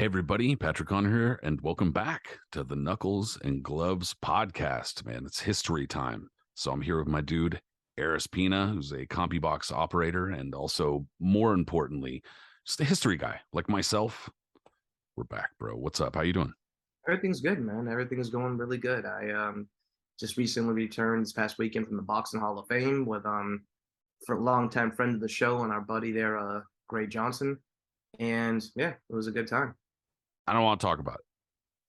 Hey everybody, Patrick Connor here, and welcome back to the Knuckles and Gloves podcast. Man, it's history time. So I'm here with my dude, Aris Pina, who's a CompuBox operator, and also, more importantly, just a history guy like myself. We're back, bro. What's up? How you doing? Everything's good, man. Everything is going really good. I just recently returned this past weekend from the Boxing Hall of Fame with for a longtime friend of the show and our buddy there, Gray Johnson. And yeah, it was a good time. I don't want to talk about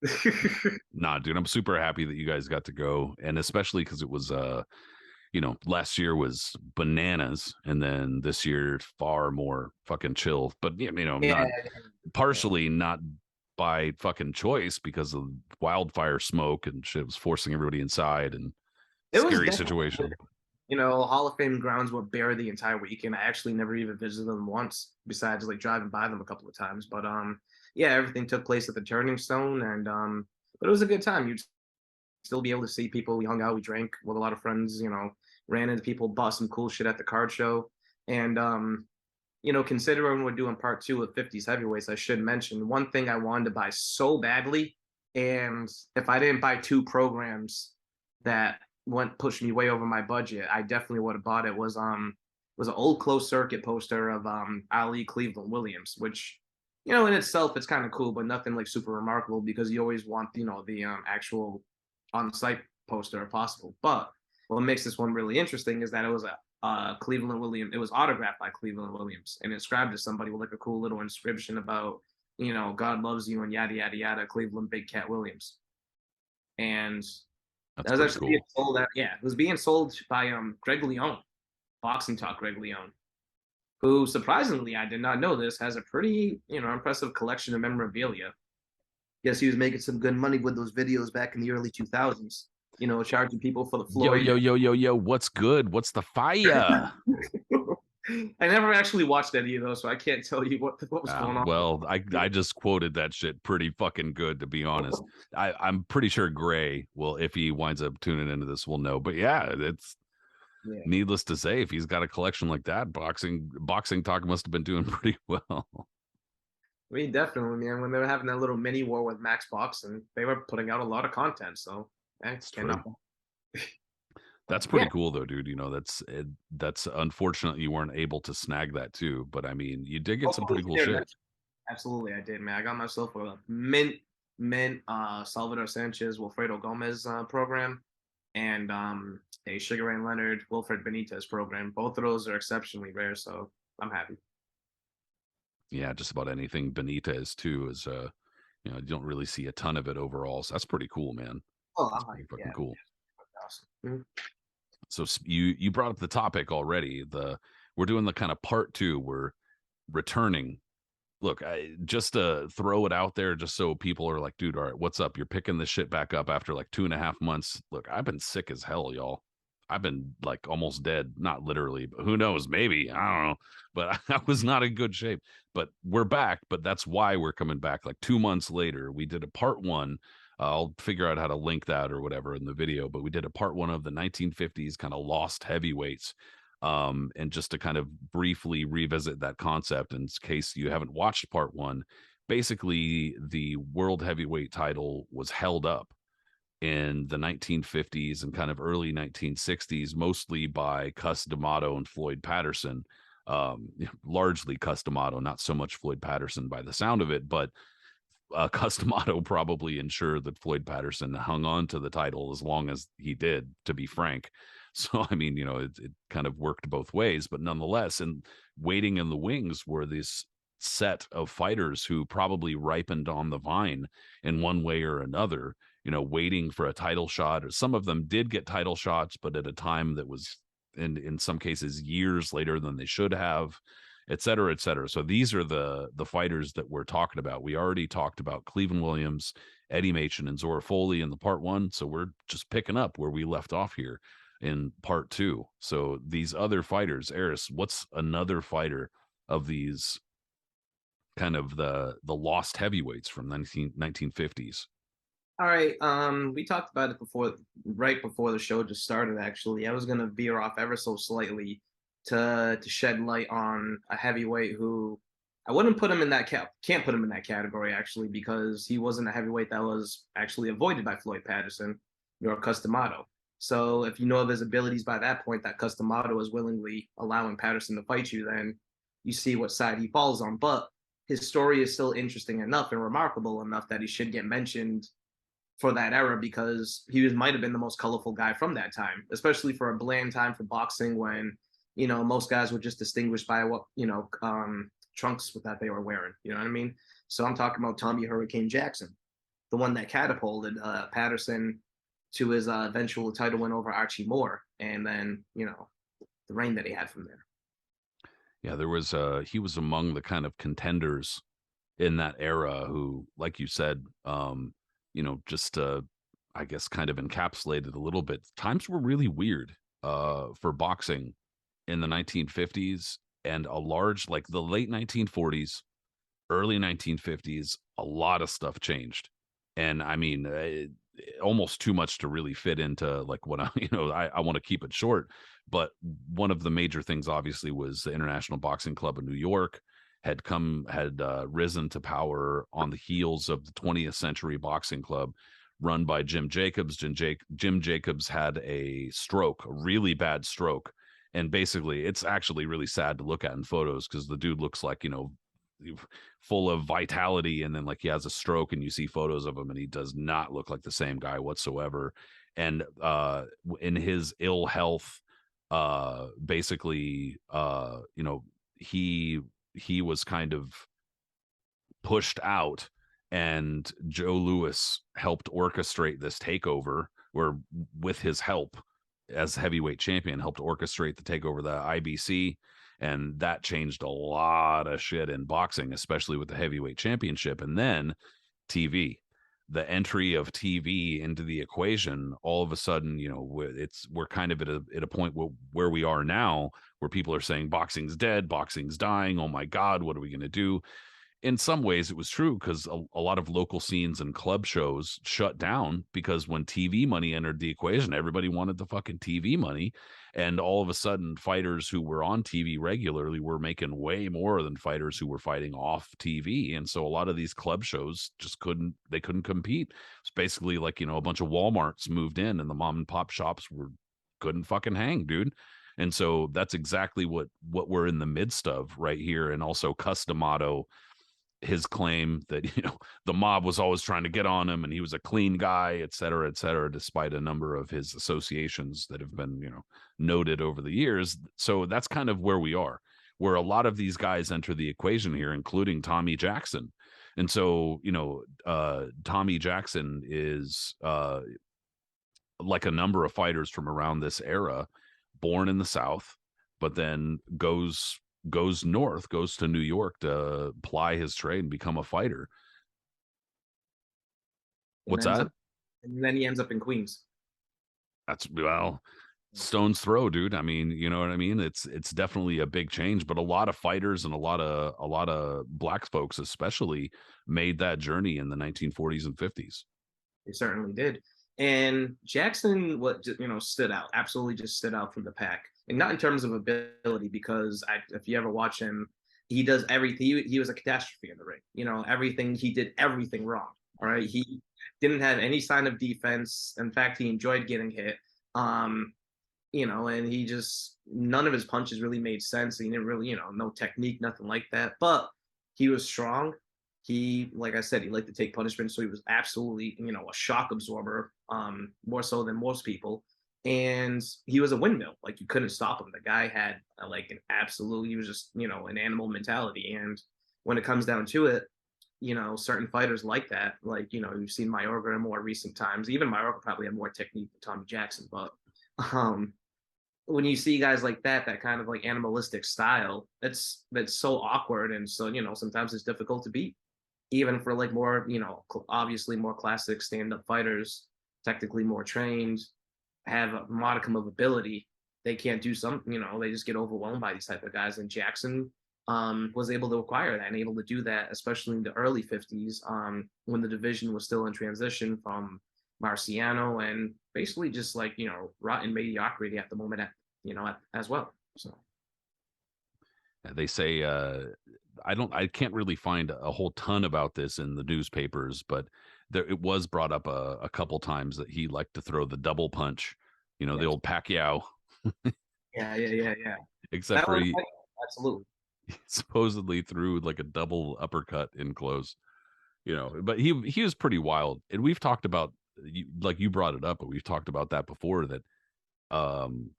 it. Nah, dude, I'm super happy that you guys got to go, and especially because it was last year was bananas, and then this year far more fucking chill. But Yeah, not yeah. partially not by fucking choice because of wildfire smoke and shit was forcing everybody inside and It was scary definitely, situation. Hall of Fame grounds were bare the entire weekend. I actually never even visited them once, besides like driving by them a couple of times. But yeah, everything took place at the Turning Stone, and but it was a good time. You'd still be able to see people. We hung out, we drank with a lot of friends, ran into people, bought some cool shit at the card show. And considering we're doing part two of 50s heavyweights, I should mention one thing I wanted to buy so badly. And if I didn't buy two programs that went pushed me way over my budget, I definitely would have bought it. Was an old closed circuit poster of Ali Cleveland Williams, which in itself it's kind of cool, but nothing like super remarkable because you always want the actual on site poster if possible. But what makes this one really interesting is that it was a Cleveland Williams. It was autographed by Cleveland Williams and inscribed to somebody with like a cool little inscription about, God loves you and yada yada yada. Cleveland Big Cat Williams, and That's that was pretty actually being cool. sold. It was being sold by Greg Leone, Boxing Talk Greg Leone, who surprisingly I did not know this has a pretty impressive collection of memorabilia. Guess he was making some good money with those videos back in the early 2000s. Charging people for the Yo, Floyd. yo, yo, yo, yo, what's good? What's the fire? I never actually watched any of those, so I can't tell you what was going on. Well, I just quoted that shit pretty fucking good, to be honest. I'm pretty sure Gray will, if he winds up tuning into this, will know. But yeah, it's Yeah, needless to say, if he's got a collection like that, boxing talk must have been doing pretty well. I mean, definitely, man. When they were having that little mini war with Max Boxing, they were putting out a lot of content. So, It's cannot. true. That's Yeah, pretty cool though, dude. That's unfortunate you weren't able to snag that too. But I mean, you did get some hopefully pretty cool there shit. next. Absolutely, I did, man. I got myself a mint Salvador Sanchez, Wilfredo Gomez program, and a Sugar Ray Leonard, Wilfred Benitez program. Both of those are exceptionally rare, so I'm happy. Yeah, just about anything Benitez too is you don't really see a ton of it overall. So that's pretty cool, man. Oh, That's I'm pretty like, fucking yeah, cool. awesome. Mhm. So you brought up the topic already. The We're doing the kind of part two. We're returning. Look, just to throw it out there, just so people are like, dude, all right, what's up? You're picking this shit back up after like 2.5 months. Look, I've been sick as hell, y'all. I've been like almost dead, not literally, but who knows? Maybe I don't know. But I was not in good shape. But we're back. But that's why we're coming back. Like 2 months later, we did a part one. I'll figure out how to link that or whatever in the video. But we did a part one of the 1950s kind of lost heavyweights, and just to kind of briefly revisit that concept in case you haven't watched part one, basically the world heavyweight title was held up in the 1950s and kind of early 1960s, mostly by Cus D'Amato and Floyd Patterson. Largely Cus D'Amato, not so much Floyd Patterson by the sound of it, but Cus D'Amato probably ensured that Floyd Patterson hung on to the title as long as he did, to be frank. So, I mean, it kind of worked both ways, but nonetheless, and waiting in the wings were this set of fighters who probably ripened on the vine in one way or another, waiting for a title shot. Or some of them did get title shots, but at a time that was in some cases years later than they should have, et cetera, et cetera. So these are the fighters that we're talking about. We already talked about Cleveland Williams, Eddie Machen, and Zora Foley in the part one. So we're just picking up where we left off here in part two. So these other fighters, Eris, what's another fighter of these kind of the lost heavyweights from 1950s? All right. We talked about it before, right before the show just started. Actually, I was gonna veer off ever so slightly to shed light on a heavyweight who I wouldn't put him in that can't put him in that category actually because he wasn't a heavyweight that was actually avoided by Floyd Patterson nor Cus D'Amato. So if you know of his abilities by that point that Cus D'Amato is willingly allowing Patterson to fight you, then you see what side he falls on. But his story is still interesting enough and remarkable enough that he should get mentioned for that era because he might have been the most colorful guy from that time, especially for a bland time for boxing when most guys were just distinguished by what trunks that they were wearing. You know what I mean? So I'm talking about Tommy Hurricane Jackson, the one that catapulted Patterson to his eventual title win over Archie Moore, and then the reign that he had from there. Yeah, there was he was among the kind of contenders in that era who, like you said, just I guess kind of encapsulated a little bit. Times were really weird for boxing in the 1950s and a large like the late 1940s, early 1950s, a lot of stuff changed. And I mean, almost too much to really fit into like what I want to keep it short. But one of the major things, obviously, was the International Boxing Club of New York had risen to power on the heels of the 20th Century Boxing Club, run by Jim Jacobs. Jim Jacobs had a stroke, a really bad stroke, and basically, it's actually really sad to look at in photos because the dude looks like full of vitality, and then like he has a stroke and you see photos of him and he does not look like the same guy whatsoever. And in his ill health, basically he was kind of pushed out, and Joe Louis helped orchestrate this takeover, or with his help as heavyweight champion helped orchestrate the takeover of the IBC, and that changed a lot of shit in boxing, especially with the heavyweight championship. And then TV, the entry of TV into the equation, all of a sudden, we're kind of at a point where we are now, where people are saying boxing's dead, boxing's dying. Oh my God, what are we going to do? In some ways it was true because a lot of local scenes and club shows shut down because when TV money entered the equation, everybody wanted the fucking TV money. And all of a sudden, fighters who were on TV regularly were making way more than fighters who were fighting off TV. And so a lot of these club shows just couldn't compete. It's basically like, a bunch of Walmarts moved in and the mom and pop shops couldn't fucking hang, dude. And so that's exactly what we're in the midst of right here. And also Cus D'Amato, his claim that the mob was always trying to get on him and he was a clean guy, et cetera, despite a number of his associations that have been noted over the years. So that's kind of where we are, where a lot of these guys enter the equation here, including Tommy Jackson. And so Tommy Jackson is like a number of fighters from around this era, born in the South, but then goes north, goes to New York to ply his trade and become a fighter. And What's that? and then he ends up in Queens. That's, well, stone's throw, dude. I mean, you know what I mean? It's definitely a big change, but a lot of fighters and a lot of black folks especially made that journey in the 1940s and 50s. They certainly did. And Jackson, stood out, absolutely just stood out from the pack. And not in terms of ability, because if you ever watch him, he does everything. He was a catastrophe in the ring. Everything, he did everything wrong. All right. He didn't have any sign of defense. In fact, he enjoyed getting hit. And he just, none of his punches really made sense. He didn't really, no technique, nothing like that. But he was strong. He, like I said, he liked to take punishment, so he was absolutely, a shock absorber, more so than most people. And he was a windmill. Like, you couldn't stop him. The guy had like an absolute, he was just, an animal mentality. And when it comes down to it, certain fighters like that, like, you've seen Mayorga in more recent times. Even Mayorga probably had more technique than Tommy Jackson, but when you see guys like that kind of like animalistic style, that's so awkward, and so sometimes it's difficult to beat, even for like more obviously more classic stand-up fighters, technically more trained, have a modicum of ability. They can't do they just get overwhelmed by these type of guys, and Jackson was able to acquire that and able to do that, especially in the early 50s, when the division was still in transition from Marciano and basically just like rotten mediocrity at the moment as well. So They say I can't really find a whole ton about this in the newspapers, but it was brought up a couple times that he liked to throw the double punch, the Yes. old Pacquiao, Yeah. except That for one, he absolutely. supposedly threw like a double uppercut in close, but he was pretty wild. And we've talked about, like you brought it up, but we've talked about that before, that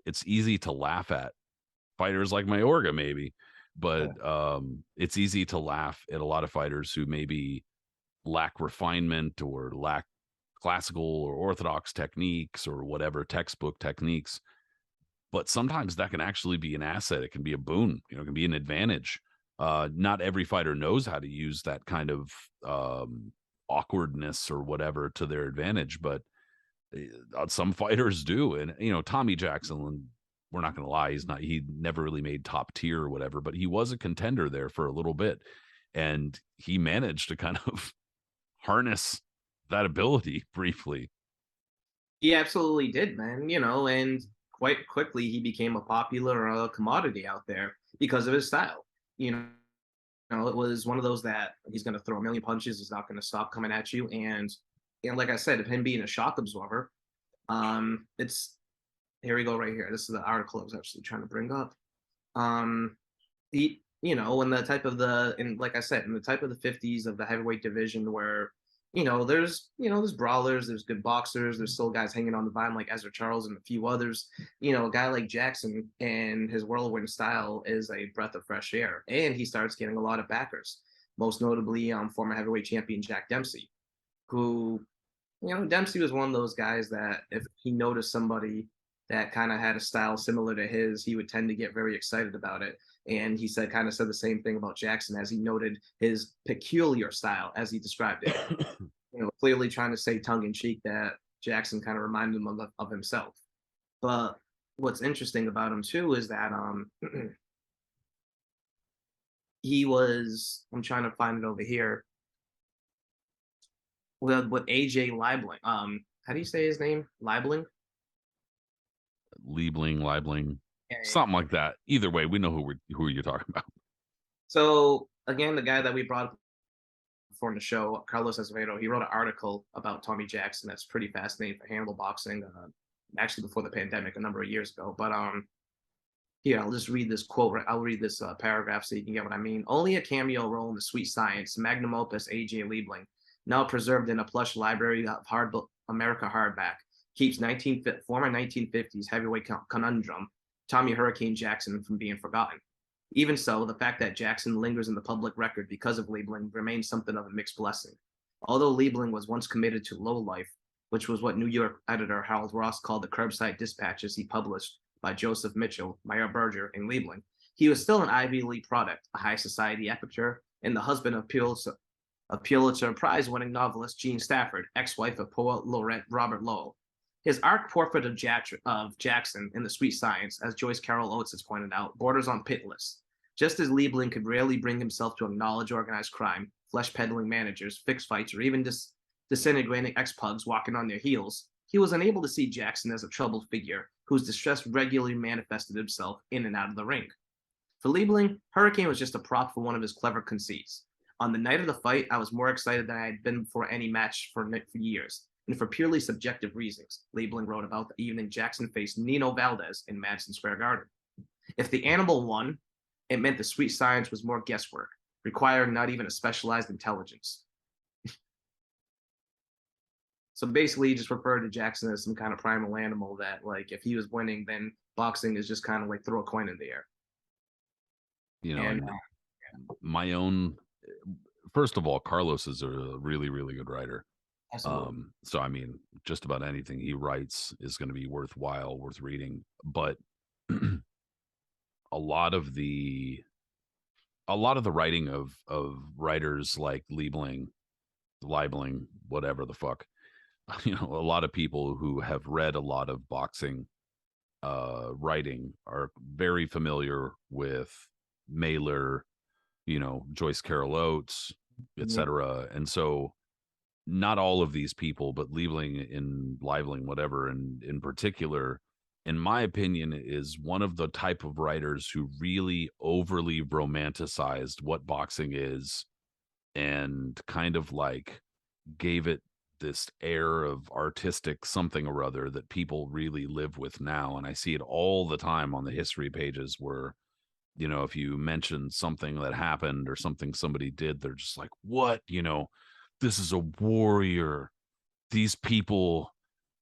it's easy to laugh at fighters like Mayorga, maybe, Yeah. but it's easy to laugh at a lot of fighters who maybe lack refinement or lack classical or orthodox techniques or whatever textbook techniques. But sometimes that can actually be an asset. It can be a boon. It can be an advantage. Not every fighter knows how to use that kind of awkwardness or whatever to their advantage, but some fighters do. And Tommy Jackson, we're not going to lie, he never really made top tier or whatever, but he was a contender there for a little bit, and he managed to kind of harness that ability briefly. He absolutely did, man. And quite quickly he became a popular commodity out there because of his style. You it was one of those that he's going to throw a million punches, he's not going to stop coming at you, and like I said, of him being a shock absorber, it's here we go right here. This is the article I was actually trying to bring up. Um, he, in the type of and like I said, in the type of the 50s of the heavyweight division where, there's brawlers, there's good boxers, there's still guys hanging on the vine like Ezra Charles and a few others. A guy like Jackson and his whirlwind style is a breath of fresh air, and he starts getting a lot of backers. Most notably, former heavyweight champion Jack Dempsey, who Dempsey was one of those guys that if he noticed somebody that kind of had a style similar to his, he would tend to get very excited about it. And he kind of said the same thing about Jackson as he noted his peculiar style as he described it. Clearly trying to say tongue in cheek that Jackson kind of reminded him of himself. But what's interesting about him too is that I'm trying to find it over here with AJ Liebling. How do you say his name? Liebling? Liebling, Yeah. something like that. Either way, we know who you're talking about. So again, the guy that we brought up before in the show, Carlos Azevedo, he wrote an article about Tommy Jackson that's pretty fascinating for handle boxing. Actually, before the pandemic, a number of years ago. But here, I'll just read this quote. I'll read this paragraph so you can get what I mean. Only a cameo role in the sweet science, magnum opus AJ Liebling, now preserved in a plush library of America hardback, keeps former 1950s heavyweight conundrum Tommy Hurricane Jackson from being forgotten. Even so, the fact that Jackson lingers in the public record because of Liebling remains something of a mixed blessing. Although Liebling was once committed to low life, which was what New York editor Harold Ross called the curbside dispatches he published by Joseph Mitchell, Meyer Berger, and Liebling, he was still an Ivy League product, a high society epicure, and the husband of Pulitzer Prize-winning novelist Jean Stafford, ex-wife of poet laureate Robert Lowell. His arc portrait of Jackson in The Sweet Science, as Joyce Carol Oates has pointed out, borders on pitless. Just as Liebling could rarely bring himself to acknowledge organized crime, flesh-peddling managers, fixed fights, or even disintegrating ex-pugs walking on their heels, he was unable to see Jackson as a troubled figure whose distress regularly manifested himself in and out of the ring. For Liebling, Hurricane was just a prop for one of his clever conceits. On the night of the fight, I was more excited than I had been before any match for years, and for purely subjective reasons, Liebling wrote about the evening Jackson faced Nino Valdez in Madison Square Garden. If the animal won, it meant the sweet science was more guesswork, requiring not even a specialized intelligence. So basically, he just referred to Jackson as some kind of primal animal that, like, if he was winning, then boxing is just kind of like throw a coin in the air. And And my own, first of all, Carlos is a really, really good writer. absolutely. So I mean, just about anything he writes is going to be worthwhile, worth reading. But a lot of the writing of writers like Liebling, whatever the fuck, a lot of people who have read a lot of boxing writing are very familiar with Mailer, Joyce Carol Oates, Mhm. etc. And so not all of these people, but Liebling, whatever, and in particular, in my opinion, is one of the type of writers who really overly romanticized what boxing is and kind of like gave it this air of artistic something or other that people really live with now. And I see it all the time on the history pages where, if you mention something that happened or something somebody did, they're just like, what? This is a warrior. These people,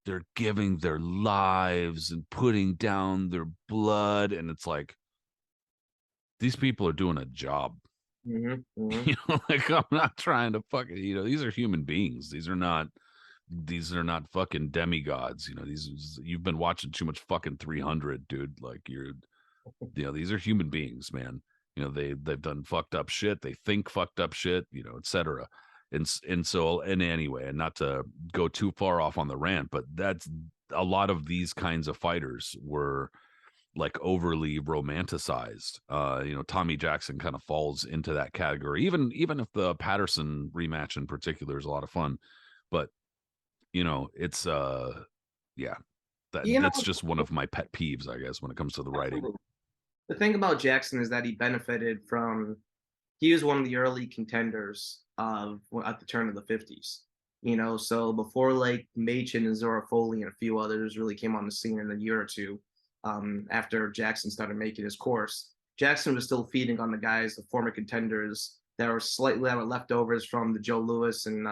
they're giving their lives and putting down their blood. And it's like, these people are doing a job. Mm-hmm, mm-hmm. Like I'm not trying to fucking, these are human beings. These are not fucking demigods. You've been watching too much fucking 300, dude. Like these are human beings, man. They've done fucked up shit. They think fucked up shit, etc. And anyway, and not to go too far off on the rant, but that's a lot of these kinds of fighters were like overly romanticized. Tommy Jackson kind of falls into that category. Even if the Patterson rematch in particular is a lot of fun, but it's yeah, You know, that's just one of my pet peeves, I guess, when it comes to the writing. absolutely. The thing about Jackson is that he benefited from he was one of the early contenders of at the turn of the 50s. So before like Machin and Zora Foley and a few others really came on the scene in a year or two, after Jackson started making his course, Jackson was still feeding on the guys, the former contenders that were leftovers from the Joe Louis and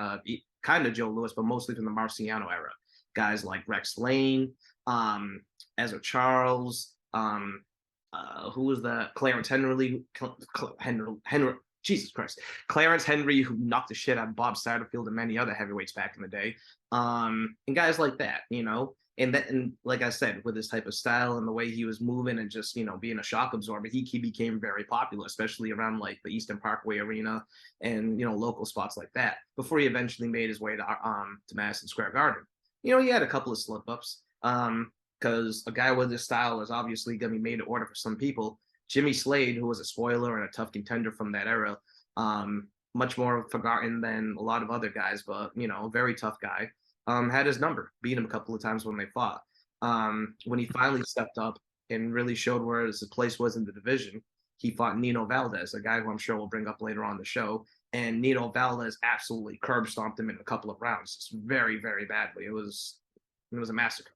kind of Joe Louis, but mostly from the Marciano era. Guys like Rex Lane, Ezra Charles, who was that? Clarence Henry, Jesus Christ, Clarence Henry, who knocked the shit out of Bob Satterfield and many other heavyweights back in the day, and guys like that, and like I said, with his type of style and the way he was moving and just being a shock absorber, he became very popular, especially around like the Eastern Parkway Arena and local spots like that. Before he eventually made his way to Madison Square Garden, he had a couple of slip ups. Because a guy with this style is obviously going to be made to order for some people. Jimmy Slade, who was a spoiler and a tough contender from that era, much more forgotten than a lot of other guys, but a very tough guy, had his number, beat him a couple of times when they fought. When he finally stepped up and really showed where his place was in the division, he fought Nino Valdez, a guy who I'm sure we'll bring up later on the show. And Nino Valdez absolutely curb stomped him in a couple of rounds, just very, very badly. It was a massacre.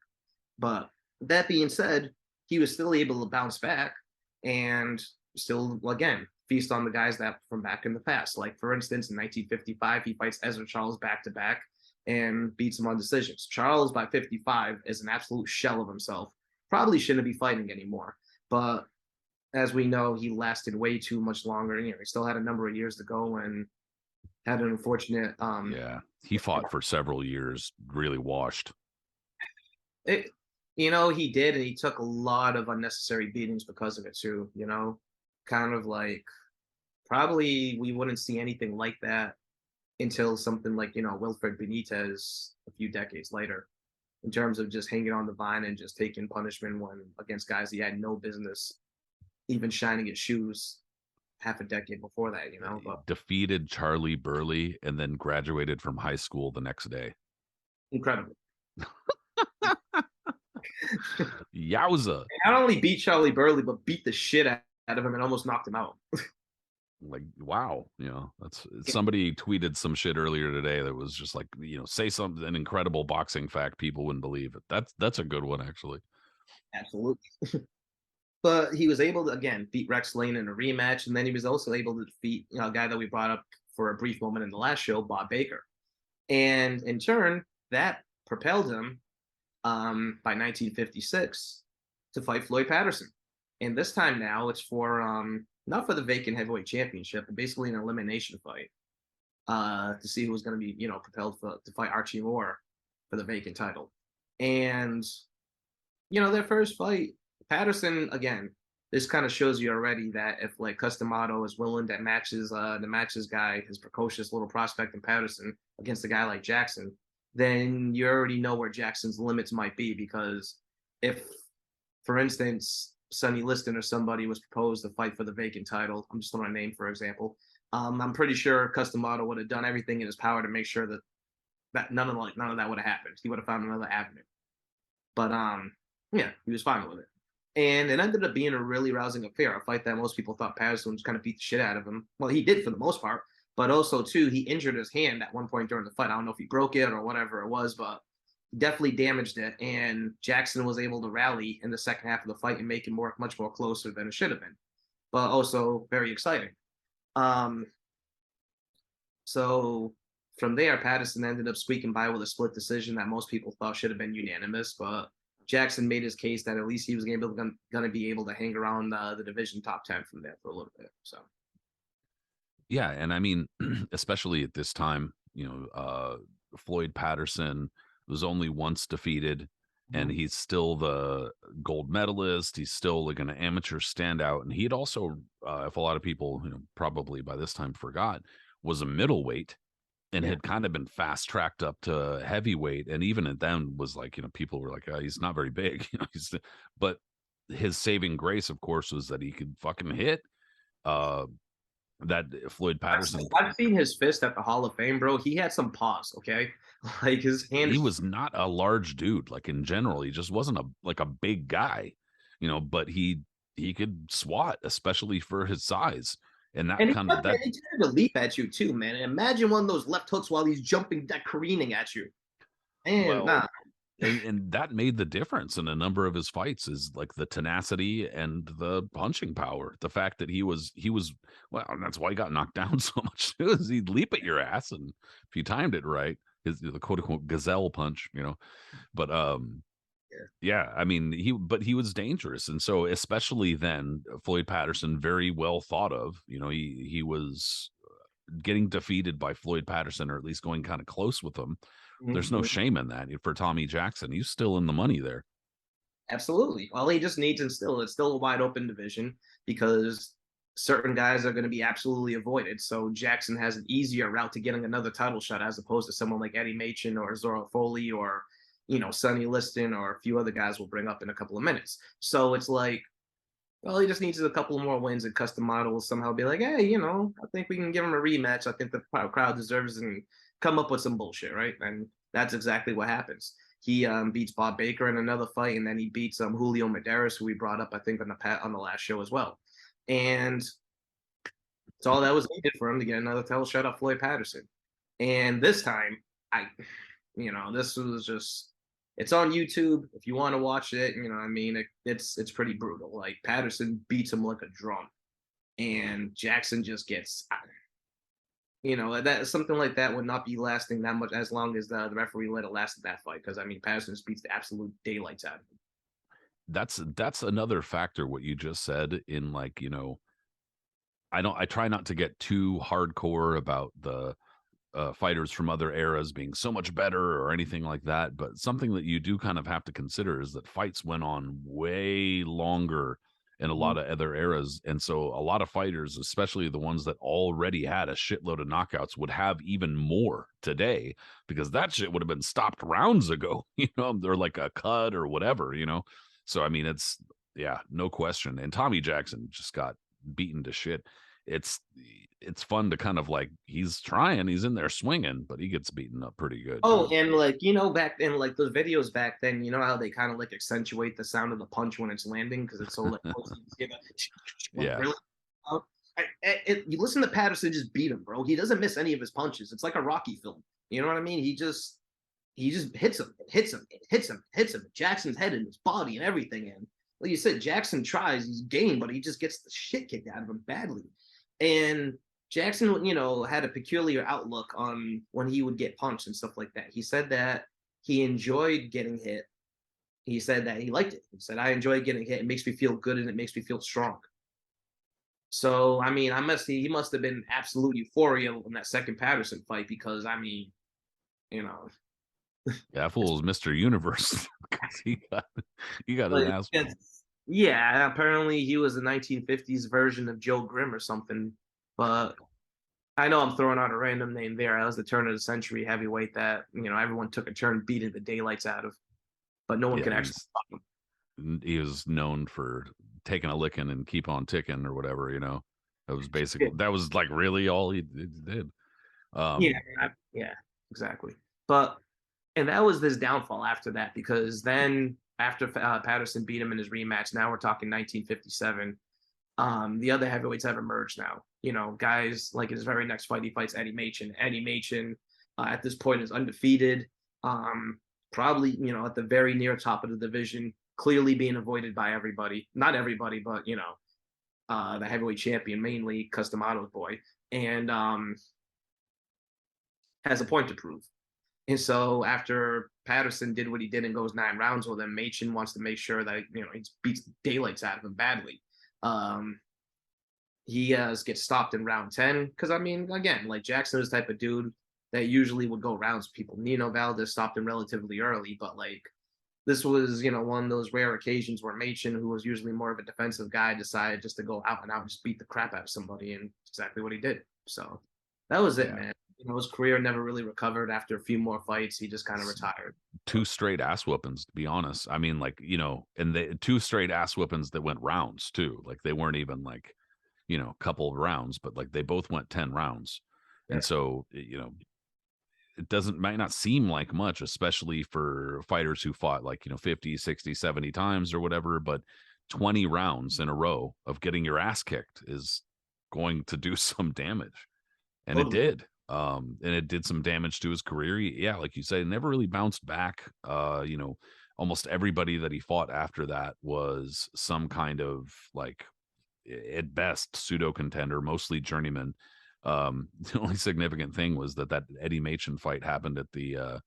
But that being said, he was still able to bounce back and still, again, feast on the guys that from back in the past. Like, for instance, in 1955, he fights Ezra Charles back to back and beats him on decisions. Charles, by 55, is an absolute shell of himself. Probably shouldn't be fighting anymore. But as we know, he lasted way too much longer. He still had a number of years to go and had an unfortunate. Yeah, he fought for several years, really washed. It, he did, and he took a lot of unnecessary beatings because of it too. Kind of like probably we wouldn't see anything like that until something like Wilfred Benitez a few decades later, in terms of just hanging on the vine and just taking punishment when against guys he had no business even shining his shoes half a decade before that. But Defeated Charlie Burley and then graduated from high school the next day. Incredible. Yowza. Not only beat Charlie Burley, but beat the shit out of him and almost knocked him out. Like, wow. That's somebody tweeted some shit earlier today that was just like, say something, an incredible boxing fact people wouldn't believe it. That's a good one, actually. Absolutely. But he was able to, again, beat Rex Lane in a rematch. And then he was also able to defeat a guy that we brought up for a brief moment in the last show, Bob Baker. And in turn, that propelled him by 1956 to fight Floyd Patterson. And this time now it's for not for the vacant heavyweight championship, but basically an elimination fight to see who was going to be propelled to fight Archie Moore for the vacant title. And their first fight, Patterson, again, this kind of shows you already that if like Cus D'Amato is willing to matches guy, his precocious little prospect in Patterson against a guy like Jackson, then you already know where Jackson's limits might be. Because if, for instance, Sonny Liston or somebody was proposed to fight for the vacant title, I'm just throwing a name for example, I'm pretty sure Cus D'Amato would have done everything in his power to make sure that none of that would have happened. He would have found another avenue. But Yeah, he was fine with it. And it ended up being a really rousing affair, a fight that most people thought Patterson was kind of beat the shit out of him. Well, he did for the most part, but also too, he injured his hand at one point during the fight. I don't know if he broke it or whatever it was, but definitely damaged it. And Jackson was able to rally in the second half of the fight and make it much more closer than it should have been, but also very exciting. Um, so from there, Patterson ended up squeaking by with a split decision that most people thought should have been unanimous, but Jackson made his case that at least he was going to be able to hang around the division top 10 from there for a little bit. So, Yeah, and I mean, especially at this time, Floyd Patterson was only once defeated, and mhm. he's still the gold medalist. He's still like an amateur standout, and he had also, if a lot of people, probably by this time forgot, was a middleweight and Yeah. had kind of been fast tracked up to heavyweight, and even at then was like, people were like, he's not very big, but his saving grace, of course, was that he could fucking hit. Uh, that Floyd Patterson, I've seen his fist at the Hall of Fame, bro. He had some paws, okay? Like his hand. he was not a large dude. Like in general, he just wasn't a big guy, but he could swat, especially for his size. And that And he, kind of fucking, that he tried to leap at you too, man. And imagine one of those left hooks while he's jumping, that careening at you. And well, nah, and that made the difference in a number of his fights, is like the tenacity and the punching power. The fact that he was well, and that's why he got knocked down so much too, is he'd leap at your ass, and if you timed it right, the quote unquote gazelle punch, But yeah. yeah, I mean, he was dangerous, and so especially then, Floyd Patterson, very well thought of. He was getting defeated by Floyd Patterson, or at least going kind of close with him. There's no Mhm. shame in that for Tommy Jackson. He's still in the money there. Absolutely. All he just needs, and it's still a wide open division because certain guys are going to be absolutely avoided. So Jackson has an easier route to getting another title shot as opposed to someone like Eddie Machen or Zora Foley or Sonny Liston or a few other guys we'll bring up in a couple of minutes. So it's like, well, he just needs a couple more wins, and Cus D'Amato will somehow be like, hey, I think we can give him a rematch. I think the crowd deserves it, and come up with some bullshit, right? And that's exactly what happens. He beats Bob Baker in another fight, and then he beats Julio Medeiros, who we brought up, I think, on the last show as well. And it's all that was needed for him to get another title shot off Floyd Patterson. And this time, this was just, it's on YouTube if you want to watch it. I mean, it's pretty brutal. Like Patterson beats him like a drum, and Jackson just gets, that something like that would not be lasting that much as long as the referee let it last in that fight. Because I mean, Patterson just beats the absolute daylights out of him. That's another factor, what you just said, in like, I try not to get too hardcore about the fighters from other eras being so much better or anything like that. But something that you do kind of have to consider is that fights went on way longer in a Mhm. lot of other eras. And so a lot of fighters, especially the ones that already had a shitload of knockouts, would have even more today, because that shit would have been stopped rounds ago, they're like a cut or whatever. So, I mean, yeah, no question. And Tommy Jackson just got beaten to shit. It's it's fun to kind of like, he's in there swinging, but he gets beaten up pretty good Oh, too. and like back then, like those videos back then, you know how they kind of like accentuate the sound of the punch when it's landing because it's so like close, you hear like Yeah, really. You listen to Patterson just beat him, bro. He doesn't miss any of his punches. It's like a Rocky film. You know what I mean? He just hits him. Jackson's head and his body and everything. And like you said, Jackson tries, he's game, but he just gets the shit kicked out of him badly. And Jackson, had a peculiar outlook on when he would get punched and stuff like that. He said that he enjoyed getting hit. He said that he liked it. He said, I enjoy getting hit. It makes me feel good and it makes me feel strong. So, I mean, he must have been absolute euphoria in that second Patterson fight because, I mean, you know, yeah, that fool is Mr. Universe because he got an like, ass whooping. yeah, apparently he was the 1950s version of Joe Grimm or something. But I know I'm throwing out a random name there. That was the turn of the century heavyweight that, everyone took a turn beating the daylights out of, but no one Yeah, could actually stop him. he was known for taking a licking and keep on ticking or whatever. That was like really all he did. Yeah, Um, yeah, exactly. But and that was his downfall after that because then after Patterson beat him in his rematch. Now we're talking 1957. The other heavyweights have emerged now. You know, guys like his very next fight, he fights Eddie Machen. Eddie Machen at this point is undefeated. Probably, you know, at the very near top of the division, clearly being avoided by everybody. Not everybody, but, you know, the heavyweight champion, mainly Cus D'Amato's boy. And has a point to prove. And so after Patterson did what he did and goes 9 rounds with him, Machen wants to make sure that, you know, he beats daylights out of him badly. He gets stopped in round 10 because, I mean, again, like Jackson is the type of dude that usually would go rounds with people. Nino Valdez stopped him relatively early, but like this was, you know, one of those rare occasions where Machen, who was usually more of a defensive guy, decided just to go out and out and just beat the crap out of somebody, and exactly what he did. So that was it, man. You know, his career never really recovered after a few more fights. He just kind of retired. 2 straight ass whoopings, to be honest. I mean, like, you know, and the 2 straight ass whoopings that went rounds too. Like they weren't even like, you know, a couple of rounds, but like they both went 10 rounds. Yeah. And so, you know, it might not seem like much, especially for fighters who fought like, you know, 50, 60, 70 times or whatever, but 20 rounds in a row of getting your ass kicked is going to do some damage. And it Totally. did. And it did some damage to his career. Yeah, like you say, never really bounced back. You know, almost everybody that he fought after that was some kind of like at best pseudo contender, mostly journeyman. The only significant thing was that Eddie Machen fight happened at the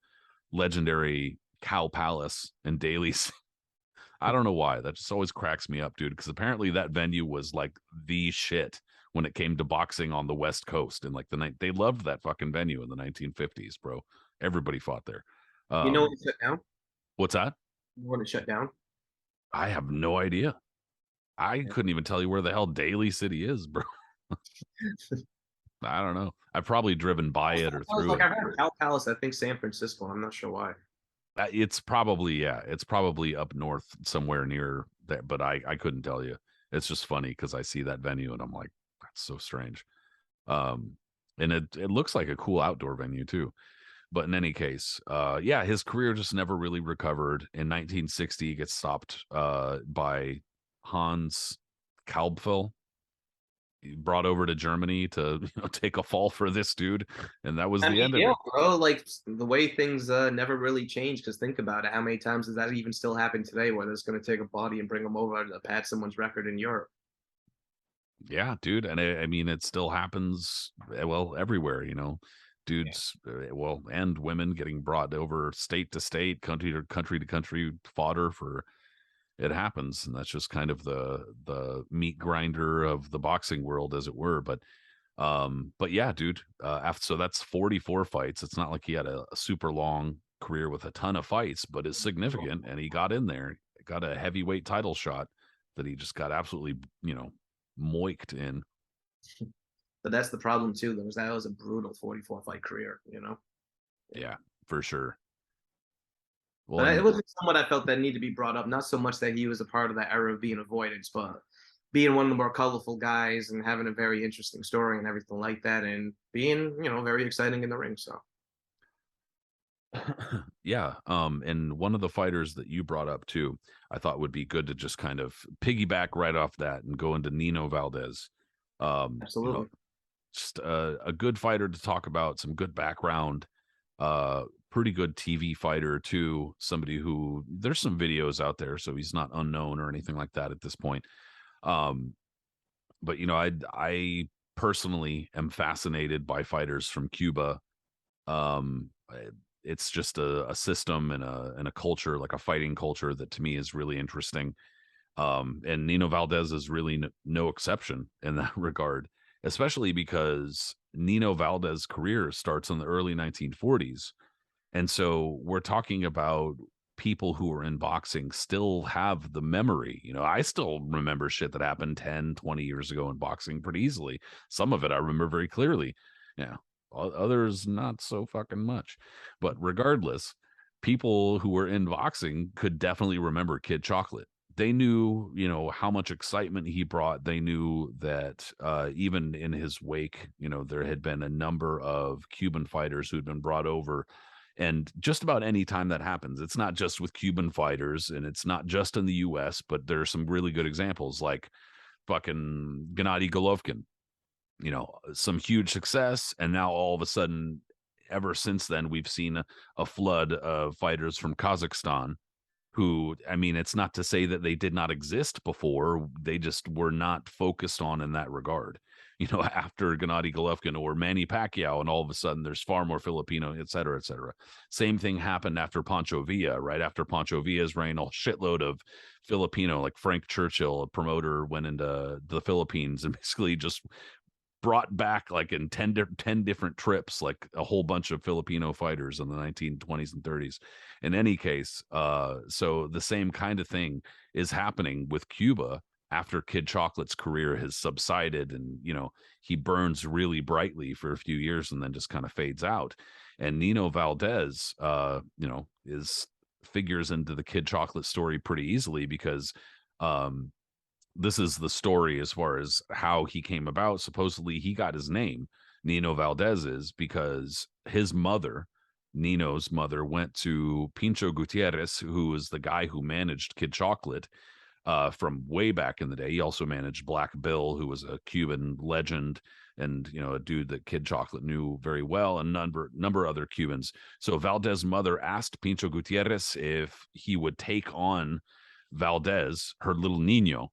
legendary Cow Palace in Daly's. I don't know why. That just always cracks me up, dude, because apparently that venue was like the shit when it came to boxing on the West Coast. And like the night they loved that fucking venue in the 1950s, bro. Everybody fought there. You know when it shut down? What's that? When it shut down? I have no idea. I Yeah. couldn't even tell you where the hell Daly City is, bro. I don't know. I've probably driven by it or I was through like, it. I heard Cal Palace, I think San Francisco. I'm not sure why. It's probably, yeah, it's probably up north somewhere near there, but I couldn't tell you. It's just funny because I see that venue and I'm like, that's so strange. Um, and it looks like a cool outdoor venue too. But in any case, yeah, his career just never really recovered. In 1960, he gets stopped by Hans Kalbfell, brought over to Germany to, you know, take a fall for this dude, and that was I the mean, end of yeah, it. bro, like the way things never really change. Because think about it, how many times does that even still happen today, where it's going to take a body and bring them over to pad someone's record in Europe? Yeah, dude, and I mean it still happens well everywhere, you know. Yeah. Dudes, well, and women getting brought over state to state, country to country, fodder for it happens, and that's just kind of the meat grinder of the boxing world, as it were. But yeah, dude, after so that's 44 fights. It's not like he had a super long career with a ton of fights, but it's significant, and he got in there, got a heavyweight title shot that he just got absolutely, you know, moiked in. But that's the problem too. That was a brutal 44 fight career, you know. Yeah, for sure. Well, But it and was somewhat I felt that needed to be brought up. Not so much that he was a part of that era of being avoidance, but being one of the more colorful guys and having a very interesting story and everything like that, and being, you know, very exciting in the ring. So yeah, and one of the fighters that you brought up too, I thought would be good to just kind of piggyback right off that and go into Nino Valdez. You know, absolutely. just a good fighter to talk about, some good background, pretty good TV fighter too. Somebody who there's some videos out there, so he's not unknown or anything like that at this point. Um, but you know, I personally am fascinated by fighters from Cuba. It's just a system and a culture, like a fighting culture, that to me is really interesting. And Nino Valdez is really no exception in that regard, especially because Nino Valdez's career starts in the early 1940s. And so we're talking about people who are in boxing still have the memory. You know, I still remember shit that happened 10, 20 years ago in boxing pretty easily. Some of it I remember very clearly. Yeah. Others not so fucking much. But regardless, people who were in boxing could definitely remember Kid Chocolate. They knew, you know, how much excitement he brought. They knew that even in his wake, you know, there had been a number of Cuban fighters who'd been brought over, And just about any time that happens, it's not just with Cuban fighters and it's not just in the US, but there are some really good examples like fucking Gennady Golovkin, some huge success. And now all of a sudden, ever since then, we've seen a flood of fighters from Kazakhstan who, I mean, it's not to say that they did not exist before. They just were not focused on in that regard. After Gennady Golovkin or Manny Pacquiao, and all of a sudden there's far more Filipino, et cetera, et cetera. Same thing happened after Pancho Villa, right after Pancho Villa's reign. A shitload of Filipino, like Frank Churchill, a promoter, went into the Philippines and basically just brought back like in 10 different trips, like a whole bunch of Filipino fighters in the 1920s and 30s. In any case, so the same kind of thing is happening with Cuba after Kid Chocolate's career has subsided, and he burns really brightly for a few years and then just kind of fades out. And Nino Valdez is figures into the Kid Chocolate story pretty easily because this is the story as far as how he came about. Supposedly he got his name, Nino Valdez's, because his mother, Nino's mother, went to Pincho Gutierrez, who was the guy who managed Kid Chocolate from way back in the day. He also managed Black Bill, who was a Cuban legend and a dude that Kid Chocolate knew very well, and number other Cubans. So Valdez's mother asked Pincho Gutierrez if he would take on Valdez, her little Nino.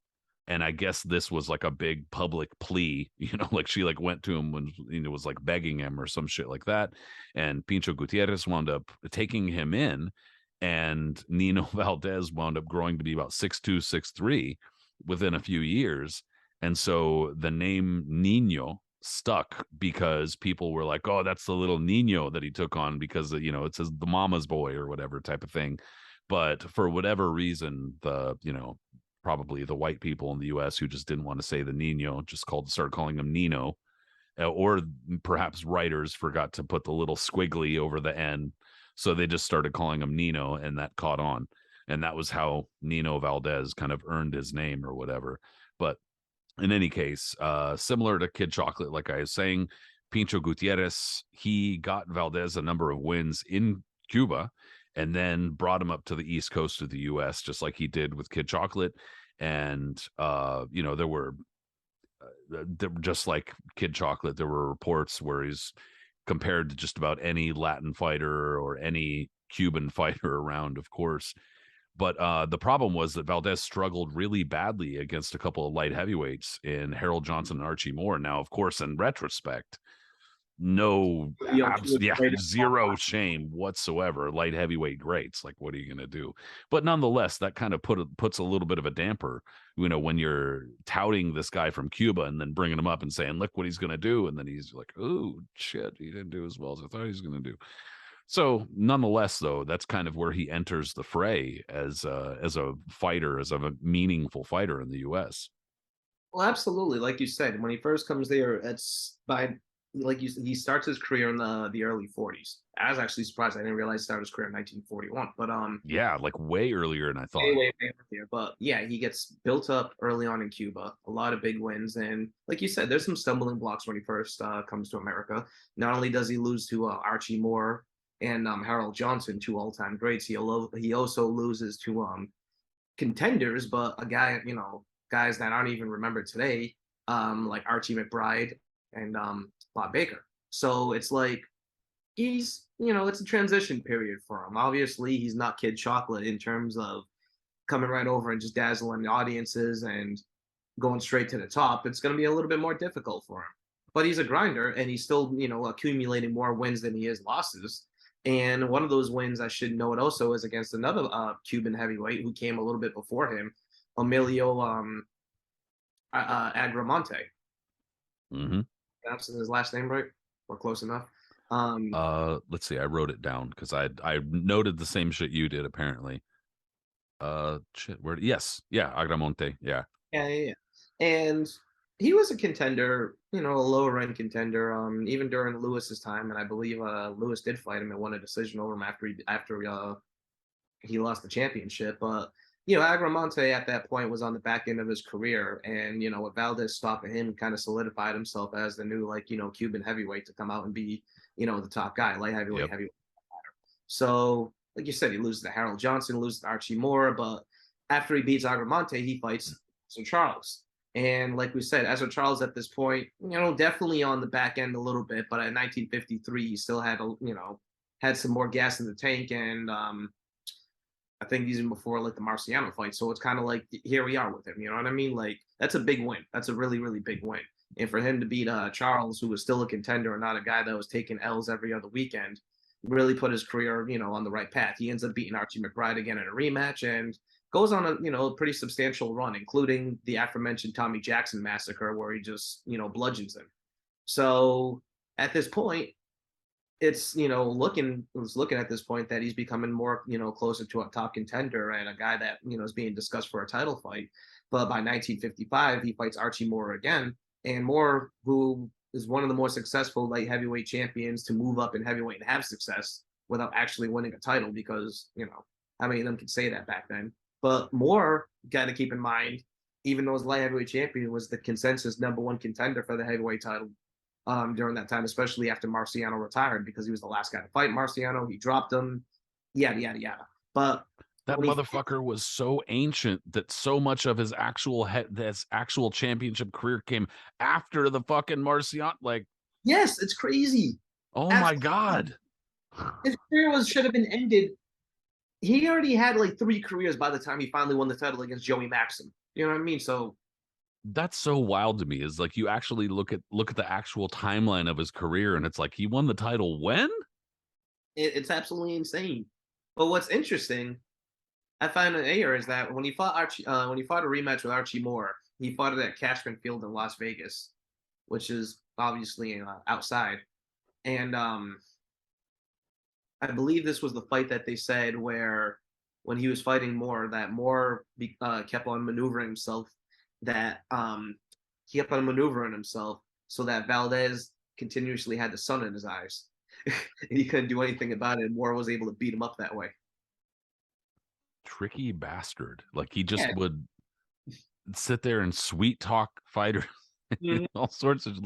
And I guess this was like a big public plea, like she like went to him when was like begging him or some shit like that. And Pincho Gutierrez wound up taking him in, and Nino Valdez wound up growing to be about 6'2", 6'3" within a few years. And so the name Nino stuck because people were like, oh, that's the little Nino that he took on because it says the mama's boy or whatever type of thing. But for whatever reason, probably the white people in the US who just didn't want to say the Nino, just started calling him Nino, or perhaps writers forgot to put the little squiggly over the N. So they just started calling him Nino, and that caught on. And that was how Nino Valdez kind of earned his name or whatever. But in any case, similar to Kid Chocolate, like I was saying, Pincho Gutierrez, he got Valdez a number of wins in Cuba and then brought him up to the East Coast of the US, just like he did with Kid Chocolate. And, there were just like Kid Chocolate, there were reports where he's compared to just about any Latin fighter or any Cuban fighter around, of course. But the problem was that Valdez struggled really badly against a couple of light heavyweights in Harold Johnson and Archie Moore. Now, of course, in retrospect, zero shame whatsoever. Light heavyweight greats, like what are you going to do? But nonetheless, that kind of puts a little bit of a damper, when you're touting this guy from Cuba and then bringing him up and saying, look what he's going to do, and then he's like, oh shit, he didn't do as well as I thought he was going to do. So nonetheless, though, that's kind of where he enters the fray as a fighter, as a meaningful fighter in the US. Well, absolutely. Like you said, when he first comes there, it's by he starts his career in the early 40s. I was actually surprised. I didn't realize he started his career in 1941. But yeah, like way earlier than I thought. way earlier. But yeah, he gets built up early on in Cuba. A lot of big wins, and like you said, there's some stumbling blocks when he first comes to America. Not only does he lose to Archie Moore and Harold Johnson, two all-time greats, he also loses to contenders, but guys that aren't even remembered today, like Archie McBride and Bob Baker. So it's like it's a transition period for him. Obviously, he's not Kid Chocolate in terms of coming right over and just dazzling the audiences and going straight to the top. It's going to be a little bit more difficult for him. But he's a grinder, and he's still, accumulating more wins than he is losses. And one of those wins, I should note also, is against another Cuban heavyweight who came a little bit before him, Emilio Agramonte. Mm-hmm. That's his last name, right? Or close enough. Let's see. I wrote it down because I noted the same shit you did apparently. Shit. Yes. Yeah. Agramonte. Yeah. Yeah. And he was a contender, a lower end contender, even during Lewis's time. And I believe Lewis did fight him and won a decision over him after he lost the championship. But Agramonte at that point was on the back end of his career, and with Valdez stopping him, kind of solidified himself as the new Cuban heavyweight to come out and be the top guy, light heavyweight, Yep. heavyweight. So, like you said, he loses to Harold Johnson, loses to Archie Moore, but after he beats Agramonte, he fights Sir Charles. And like we said, Ezra Charles at this point, definitely on the back end a little bit, but at 1953, he still had had some more gas in the tank, and I think even before like the Marciano fight. So it's kind of like here we are with him. You know what I mean? Like that's a big win. That's a really really big win. And for him to beat Charles, who was still a contender and not a guy that was taking L's every other weekend, really put his career on the right path. He ends up beating Archie McBride again in a rematch and goes on a pretty substantial run, including the aforementioned Tommy Jackson massacre, where he just bludgeons him. So at this point, it's looking at this point that he's becoming more closer to a top contender and a guy that is being discussed for a title fight. But by 1955, he fights Archie Moore again, and Moore, who is one of the more successful light heavyweight champions to move up in heavyweight and have success without actually winning a title, because how many of them could say that back then? But Moore, got to keep in mind, even though his light heavyweight champion, was the consensus #1 contender for the heavyweight title during that time, especially after Marciano retired, because he was the last guy to fight Marciano. He dropped him, yada yada yada. But that motherfucker was so ancient that so much of his actual championship career came after the fucking Marciano. Like, yes, it's crazy. Oh my God, his career should have been ended. He already had like 3 careers by the time he finally won the title against Joey Maxim. You know what I mean? So that's so wild to me. Is like you actually look at the actual timeline of his career, and it's like he won the title when? It's absolutely insane. But what's interesting, I find an air, is that when he fought a rematch with Archie Moore, he fought it at Cashman Field in Las Vegas, which is obviously outside. And I believe this was the fight that they said where, when he was fighting Moore, that Moore kept on maneuvering himself, so that Valdez continuously had the sun in his eyes. And he couldn't do anything about it, and Moore was able to beat him up that way. Tricky bastard. Like he just would sit there and sweet talk fighters. All sorts of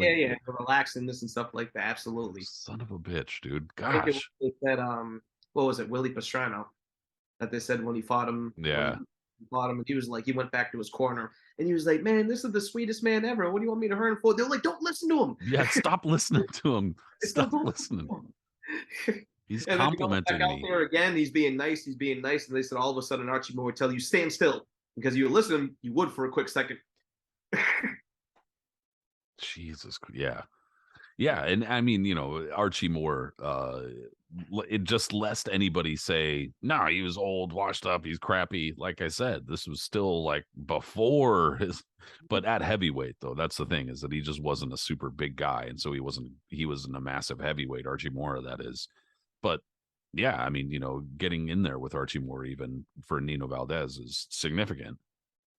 relaxing this and stuff like that. Absolutely. Son of a bitch, dude. Gosh. I think they said, what was it, Willie Pastrano, that they said when he fought him. Yeah. He was like, he went back to his corner and he was like, "Man, this is the sweetest man ever. What do you want me to hurt him for?" They're like, "Don't listen to him." Yeah, stop listening to him. Stop listening. He's complimenting me. There again, he's being nice. And they said all of a sudden Archie Moore would tell you, "Stand still," because you listen, you would for a quick second. Jesus, yeah. And I mean, Archie Moore, it just lest anybody say, "No, he was old, washed up, he's crappy." Like I said, this was still like before his, but at heavyweight though, that's the thing, is that he just wasn't a super big guy, and so he wasn't a massive heavyweight, Archie Moore, that is. But yeah, I mean, getting in there with Archie Moore, even for Nino Valdez, is significant.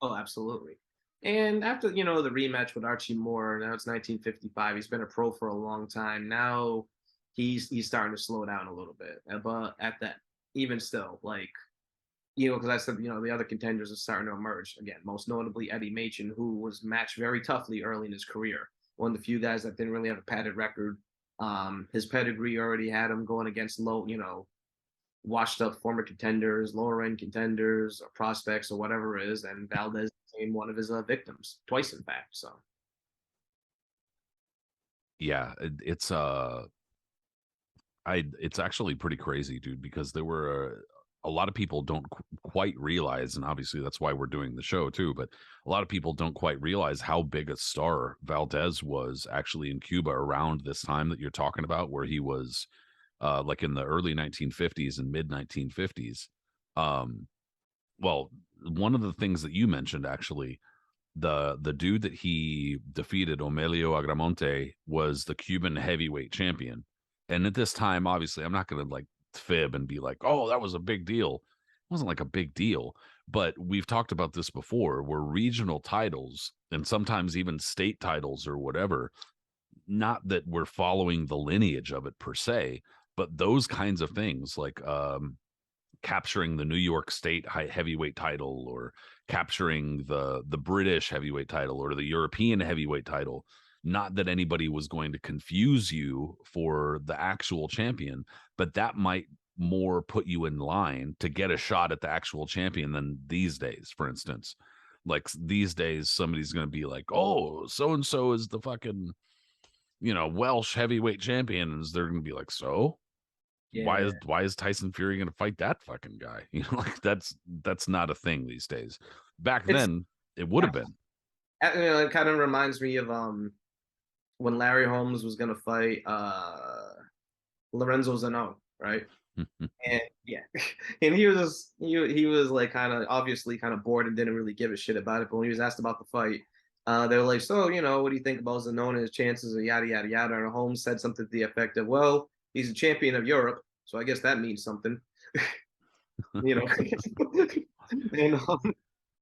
Oh, absolutely. And after, the rematch with Archie Moore, now it's 1955. He's been a pro for a long time. Now he's starting to slow down a little bit. But at that, even still, like, because I said, the other contenders are starting to emerge again, most notably Eddie Machen, who was matched very toughly early in his career. One of the few guys that didn't really have a padded record. His pedigree already had him going against washed up former contenders, lower end contenders, or prospects, or whatever it is, and Valdez became one of his victims twice, in fact. So, yeah, it's actually pretty crazy, dude, because there were a lot of people don't quite realize, and obviously that's why we're doing the show too, but a lot of people don't quite realize how big a star Valdez was actually in Cuba around this time that you're talking about, where he was like in the early 1950s and mid 1950s. Well, one of the things that you mentioned, actually, the dude that he defeated, Omelio Agramonte, was the Cuban heavyweight champion. And at this time, obviously, I'm not going to like fib and be like, "Oh, that was a big deal." It wasn't like a big deal, but we've talked about this before, where regional titles and sometimes even state titles or whatever, not that we're following the lineage of it per se, but those kinds of things, like capturing the New York State heavyweight title, or capturing the British heavyweight title, or the European heavyweight title. Not that anybody was going to confuse you for the actual champion, but that might more put you in line to get a shot at the actual champion than these days, for instance. Like these days, somebody's going to be like, oh, so and so is the fucking, Welsh heavyweight champion. And they're going to be like, so Yeah. why is Tyson Fury going to fight that fucking guy? Like that's not a thing these days. Back It's then, it would have been. it kind of reminds me of when Larry Holmes was gonna fight Lorenzo Zano, right? And yeah, and he was like kind of obviously kind of bored and didn't really give a shit about it. But when he was asked about the fight, they were like, "So, what do you think about Zano and his chances?" Or yada yada yada. And Holmes said something to the effect of, "Well, he's a champion of Europe, so I guess that means something." you know, and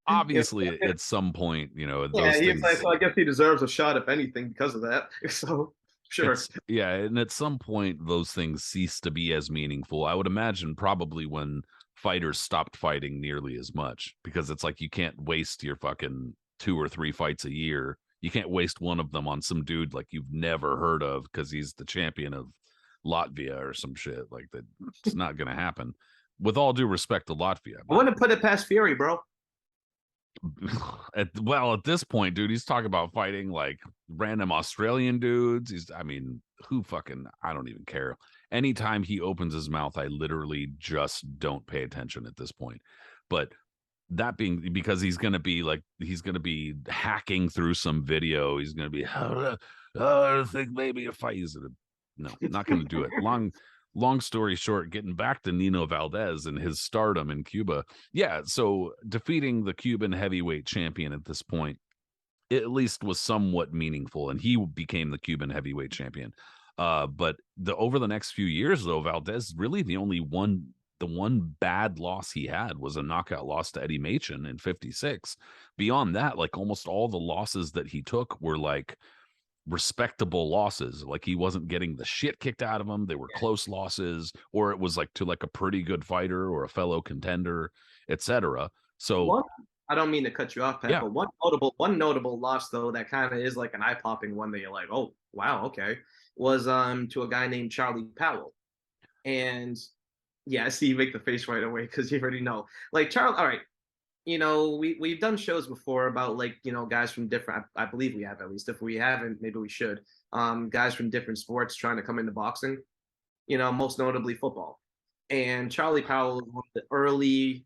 Obviously, at some point, yeah, those he's like, things. "So I guess he deserves a shot, if anything, because of that." So sure. And at some point those things cease to be as meaningful. I would imagine probably when fighters stopped fighting nearly as much, because it's like you can't waste your fucking 2 or 3 fights a year. You can't waste one of them on some dude like you've never heard of because he's the champion of Latvia or some shit like that. It's not going to happen. With all due respect to Latvia, I wouldn't put it past Fury, bro. at this point, dude, he's talking about fighting like random Australian dudes. Who fucking, I don't even care. Anytime he opens his mouth, I literally just don't pay attention at this point. But that being, because he's going to be hacking through some video. He's going to be, I think maybe a fight. No, not going to do it. Long story short, getting back to Nino Valdez and his stardom in Cuba. Yeah, so defeating the Cuban heavyweight champion at this point, it at least was somewhat meaningful, and he became the Cuban heavyweight champion. But over the next few years, though, Valdez really the one bad loss he had was a knockout loss to Eddie Machen in '56. Beyond that, like almost all the losses that he took were like respectable losses. Like he wasn't getting the shit kicked out of him. They were close losses, or it was like to like a pretty good fighter or a fellow contender, etc. So One, I don't mean to cut you off, Pat, yeah, but one notable loss though that kind of is like an eye popping one that you're like, oh wow, okay, was to a guy named Charlie Powell, and yeah, I see you make the face right away because you already know. Like Charlie, all right, we've done shows before about like guys from different. I believe we have, at least. If we haven't, maybe we should. Guys from different sports trying to come into boxing. Most notably football. And Charlie Powell was one of the early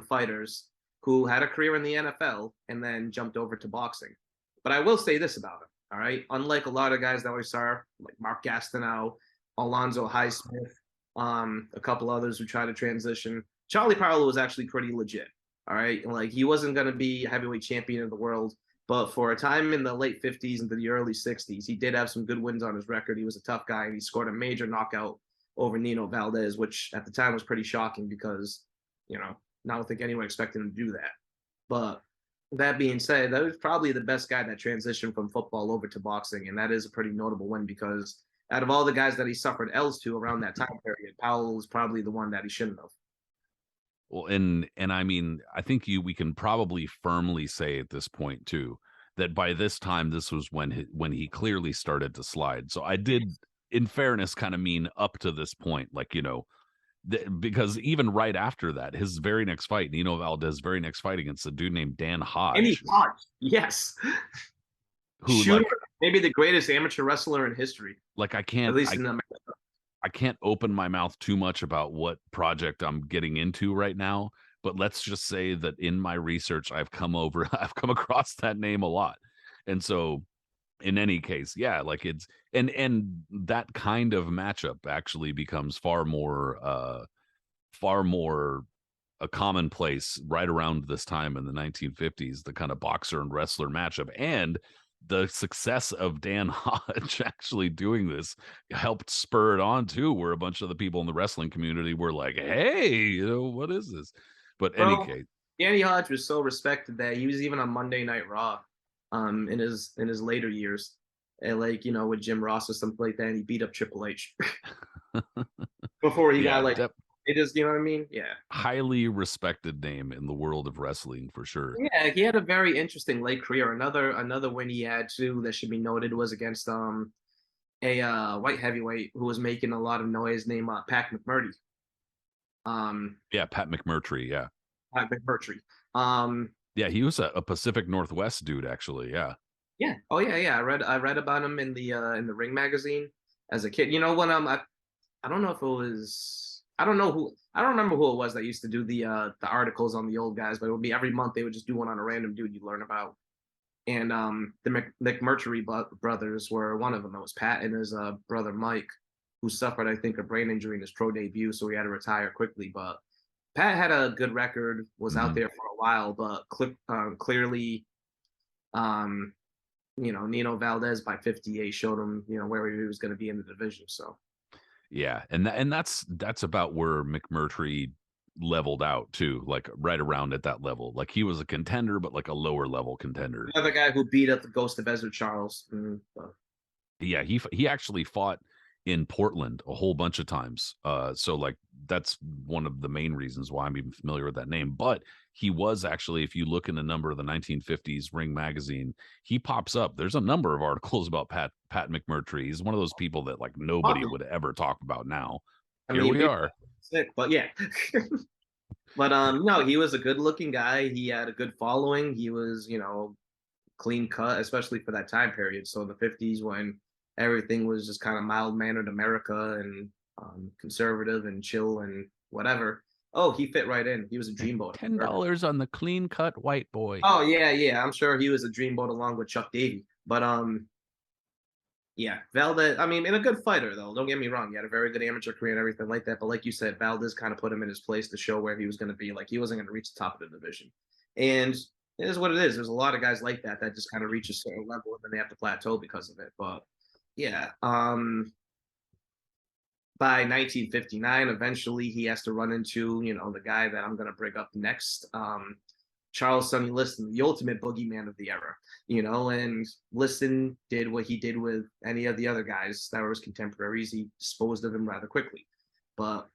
fighters who had a career in the NFL and then jumped over to boxing. But I will say this about him. All right, unlike a lot of guys that we saw, like Mark Gastineau, Alonzo Highsmith, a couple others who tried to transition, Charlie Powell was actually pretty legit. All right. Like he wasn't going to be heavyweight champion of the world, but for a time in the late 50s into the early 60s, he did have some good wins on his record. He was a tough guy, and he scored a major knockout over Nino Valdez, which at the time was pretty shocking because, I don't think anyone expected him to do that. But that being said, that was probably the best guy that transitioned from football over to boxing. And that is a pretty notable win because out of all the guys that he suffered L's to around that time period, Powell was probably the one that he shouldn't have. well, and I think we can probably firmly say at this point too that by this time this was when he clearly started to slide. So I did, in fairness, kind of mean up to this point, like because even right after that, his very next fight, Nino Valdez' very next fight against a dude named Dan Any Hodge, Hodge, yes. who Shooter, like maybe the greatest amateur wrestler in history, like at least in America. I can't open my mouth too much about what project I'm getting into right now, but let's just say that in my research I've come across that name a lot. And so in any case, yeah, like it's and that kind of matchup actually becomes far more a commonplace right around this time in the 1950s, the kind of boxer and wrestler matchup. And the success of Dan Hodge actually doing this helped spur it on too, where a bunch of the people in the wrestling community were like, hey, what is this? But any Bro, case, Danny Hodge was so respected that he was even on Monday Night Raw, in his later years, and like with Jim Ross or something like that, and he beat up Triple H before he yeah, got like it is, you know what I mean? Yeah. highly respected name in the world of wrestling for sure. Yeah, he had a very interesting late career. Another win he had too that should be noted was against a white heavyweight who was making a lot of noise named Pat McMurdy. Yeah, Pat McMurtry. Yeah, Pat McMurtry. Um, yeah, he was a Pacific Northwest dude, actually. Yeah, yeah. Oh yeah, yeah. I read about him in the Ring magazine as a kid. You know when I don't know if it was I don't remember who it was that used to do the articles on the old guys, but it would be every month they would just do one on a random dude you learn about. And the McMurtry brothers were one of them. That was Pat and his brother Mike, who suffered, I think, a brain injury in his pro debut, so he had to retire quickly. But Pat had a good record, was out hmm there for a while, but clearly, um, Nino Valdez by 58 showed him, where he was going to be in the division. So yeah, and that's about where McMurtry leveled out too, like right around at that level. Like he was a contender, but like a lower level contender. another guy who beat up the ghost of Ezra Charles. Yeah, he actually fought in Portland a whole bunch of times. So like that's one of the main reasons why I'm even familiar with that name. But he was actually, if you look in a number of the 1950s Ring magazine, he pops up. There's a number of articles about Pat McMurtry. He's one of those people that like nobody would ever talk about now. I Here mean, we people are. are sick, but yeah. But no, he was a good looking guy. He had a good following. He was, clean cut, especially for that time period. So in the 50s when everything was just kind of mild mannered America and conservative and chill and whatever. Oh, he fit right in. He was a dreamboat. $10 on the clean cut white boy. Oh yeah, yeah. I'm sure he was a dreamboat along with Chuck Davy. But yeah, Valdez. I mean, and a good fighter though. Don't get me wrong. He had a very good amateur career and everything like that. But like you said, Valdez kind of put him in his place to show where he was going to be. Like he wasn't going to reach the top of the division, and it is what it is. There's a lot of guys like that just kind of reach a certain level and then they have to plateau because of it. But yeah, by 1959, eventually he has to run into the guy that I'm going to bring up next. Charles Sonny Liston, the ultimate boogeyman of the era, and Liston did what he did with any of the other guys that were his contemporaries. He disposed of him rather quickly, but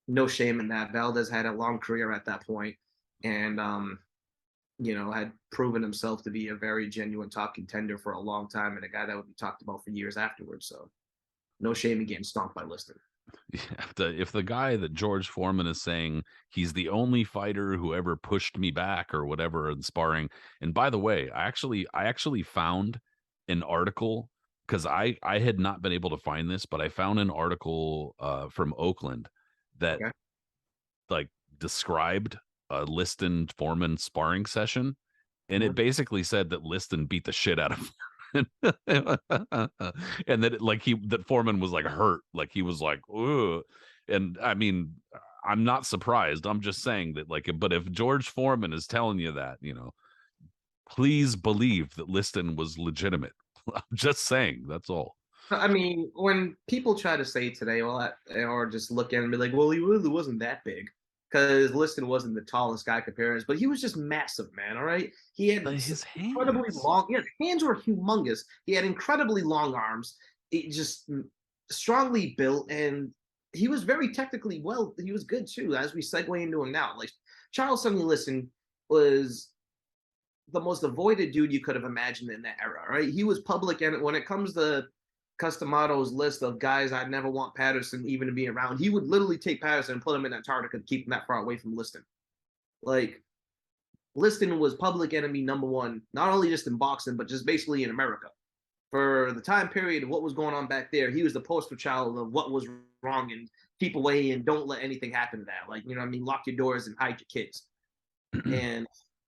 no shame in that. Valdez had a long career at that point, and had proven himself to be a very genuine top contender for a long time and a guy that would be talked about for years afterwards. So no shame in getting stomped by Liston. If the guy that George Foreman is saying he's the only fighter who ever pushed me back or whatever in sparring, and by the way, I actually found an article because I had not been able to find this, but I found an article from Oakland that Okay. like described a Liston Foreman sparring session, and it Mhm. basically said that Liston beat the shit out of him. And that that Foreman was like hurt, like he was like, "Ugh." And I mean, I'm not surprised. I'm just saying that, like, but if George Foreman is telling you that, please believe that Liston was legitimate. I'm just saying, that's all. I mean, when people try to say today, well, or just look at him and be like, well, he really wasn't that big. Because Liston wasn't the tallest guy compared, but he was just massive, man. All right. He had His incredibly hands. long, his hands were humongous. He had incredibly long arms. He just strongly built, and he was very technically well. He was good too, as we segue into him now. Like Charles Sonny Liston was the most avoided dude you could have imagined in that era, right? He was public, and when it comes to Cus D'Amato's list of guys I'd never want Patterson even to be around, he would literally take Patterson and put him in Antarctica to keep him that far away from Liston. Like Liston was public enemy number one, not only just in boxing, but just basically in America. For the time period of what was going on back there, he was the poster child of what was wrong and keep away and don't let anything happen to that. Like, what I mean? Lock your doors and hide your kids. And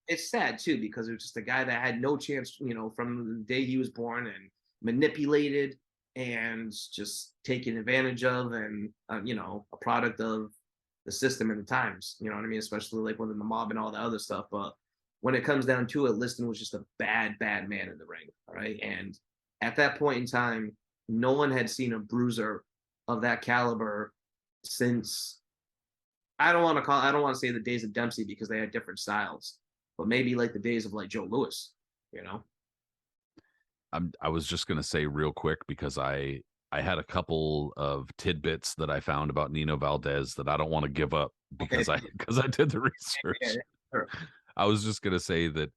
it's sad too because it was just a guy that had no chance, from the day he was born and manipulated and just taken advantage of and a product of the system and the times. You know what I mean? Especially like within the mob and all the other stuff. But when it comes down to it, Liston was just a bad, bad man in the ring. All right. And at that point in time, no one had seen a bruiser of that caliber since I don't want to say the days of Dempsey because they had different styles, but maybe like the days of like Joe Louis, you know? I was just gonna say real quick because I had a couple of tidbits that I found about Nino Valdez that I don't want to give up Okay. because I did the Yeah, research. sure. I was just gonna say that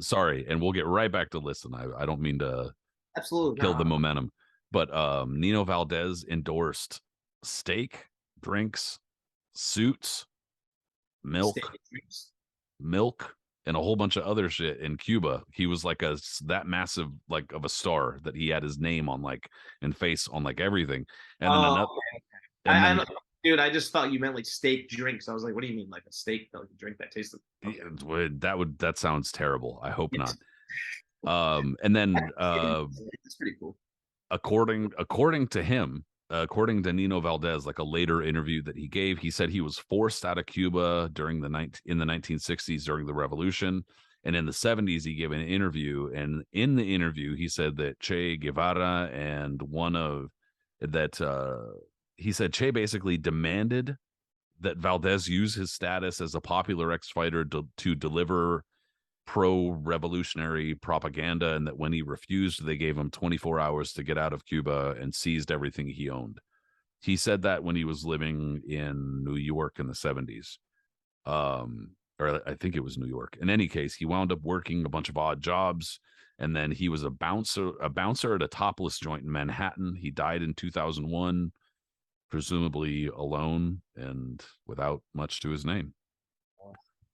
sorry, and we'll get right back to listen. I don't mean to Absolutely. kill the No. momentum, but Nino Valdez endorsed steak, drinks, suits, Steak milk, and drinks. milk, and a whole bunch of other shit in Cuba. He was like that massive like of a star that he had his name on like and face on like everything. And then Oh, another okay. and I then know, dude. I just thought you meant like steak drinks. I was like, what do you mean, like a steak, like a drink that tasted? Okay. that sounds terrible. I hope Yes. not. And then It's pretty cool. according to him, according to Nino Valdez, like a later interview that he gave, he said he was forced out of Cuba in the 1960s during the revolution, and in the 70s he gave an interview, and in the interview he said that Che Guevara and one of that he said Che basically demanded that Valdez use his status as a popular ex-fighter to deliver pro-revolutionary propaganda, and that when he refused, they gave him 24 hours to get out of Cuba and seized everything he owned. He said that when he was living in New York in the 70s. Or I think it was New York. In any case, he wound up working a bunch of odd jobs, and then he was a bouncer at a topless joint in Manhattan. He died in 2001, presumably alone and without much to his name.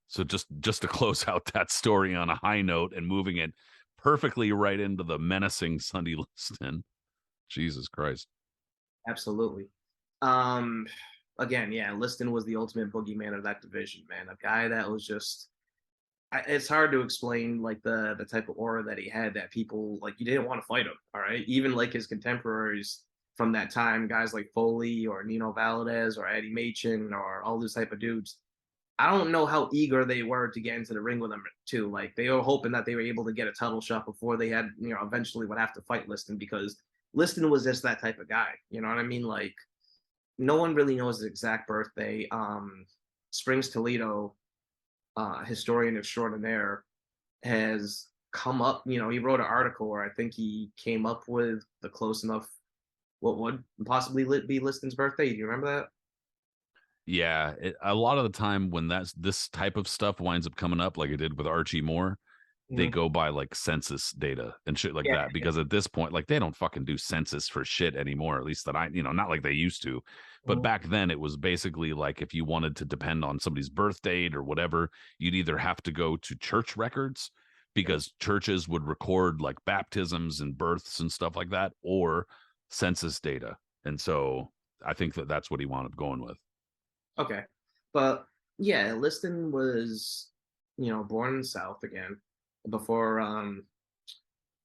So just to close out that story on a high note and moving it perfectly right into the menacing Sonny Liston. Jesus Christ. Absolutely. Um, Again, yeah, Liston was the ultimate boogeyman of that division, man. A guy that was just it's hard to explain like the type of aura that he had that people like you didn't want to fight him, all right? Even like his contemporaries from that time, guys like Foley or Nino Valdez or Eddie Machin or all those type of dudes. I don't know how eager they were to get into the ring with him too. Like they were hoping that they were able to get a title shot before they had, eventually would have to fight Liston because Liston was just that type of guy. You know what I mean? Like no one really knows his exact birthday. Springs Toledo, historian extraordinaire, has come up. He wrote an article where I think he came up with the close enough what would possibly be Liston's birthday. Do you remember that? Yeah, a lot of the time when this type of stuff winds up coming up, like it did with Archie Moore, they Mm-hmm. go by like census data and shit like Yeah. that. Because at this point, like they don't fucking do census for shit anymore. At least that not like they used to. But Mhm. back then, it was basically like if you wanted to depend on somebody's birth date or whatever, you'd either have to go to church records because churches would record like baptisms and births and stuff like that, or census data. And so I think that's what he wound up going with. Okay. But yeah, Liston was, born in the South again before,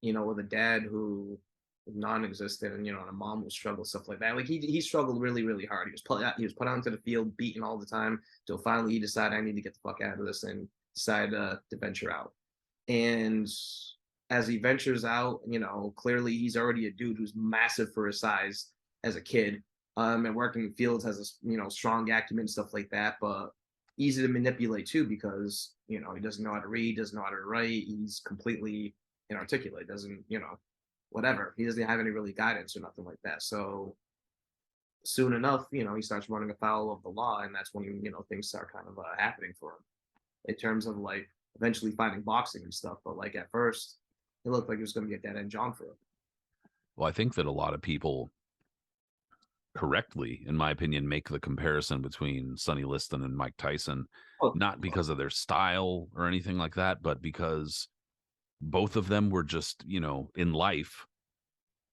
with a dad who was non-existent and, and a mom who struggled, stuff like that. Like he struggled really, really hard. He was put out into the field, beaten all the time, till finally he decided I need to get the fuck out of this and decided to venture out. And as he ventures out, clearly he's already a dude who's massive for his size as a kid, and working in fields has a strong acumen, stuff like that, but easy to manipulate too because he doesn't know how to read, doesn't know how to write, he's completely inarticulate, doesn't whatever. He doesn't have any really guidance or nothing like that. So soon enough, he starts running afoul of the law, and that's when things start kind of happening for him in terms of like eventually finding boxing and stuff. But like at first, it looked like it was going to be a dead end John for him. Well, I think that a lot of people correctly, in my opinion, make the comparison between Sonny Liston and Mike Tyson, Oh, not because of their style or anything like that, but because both of them were just, in life,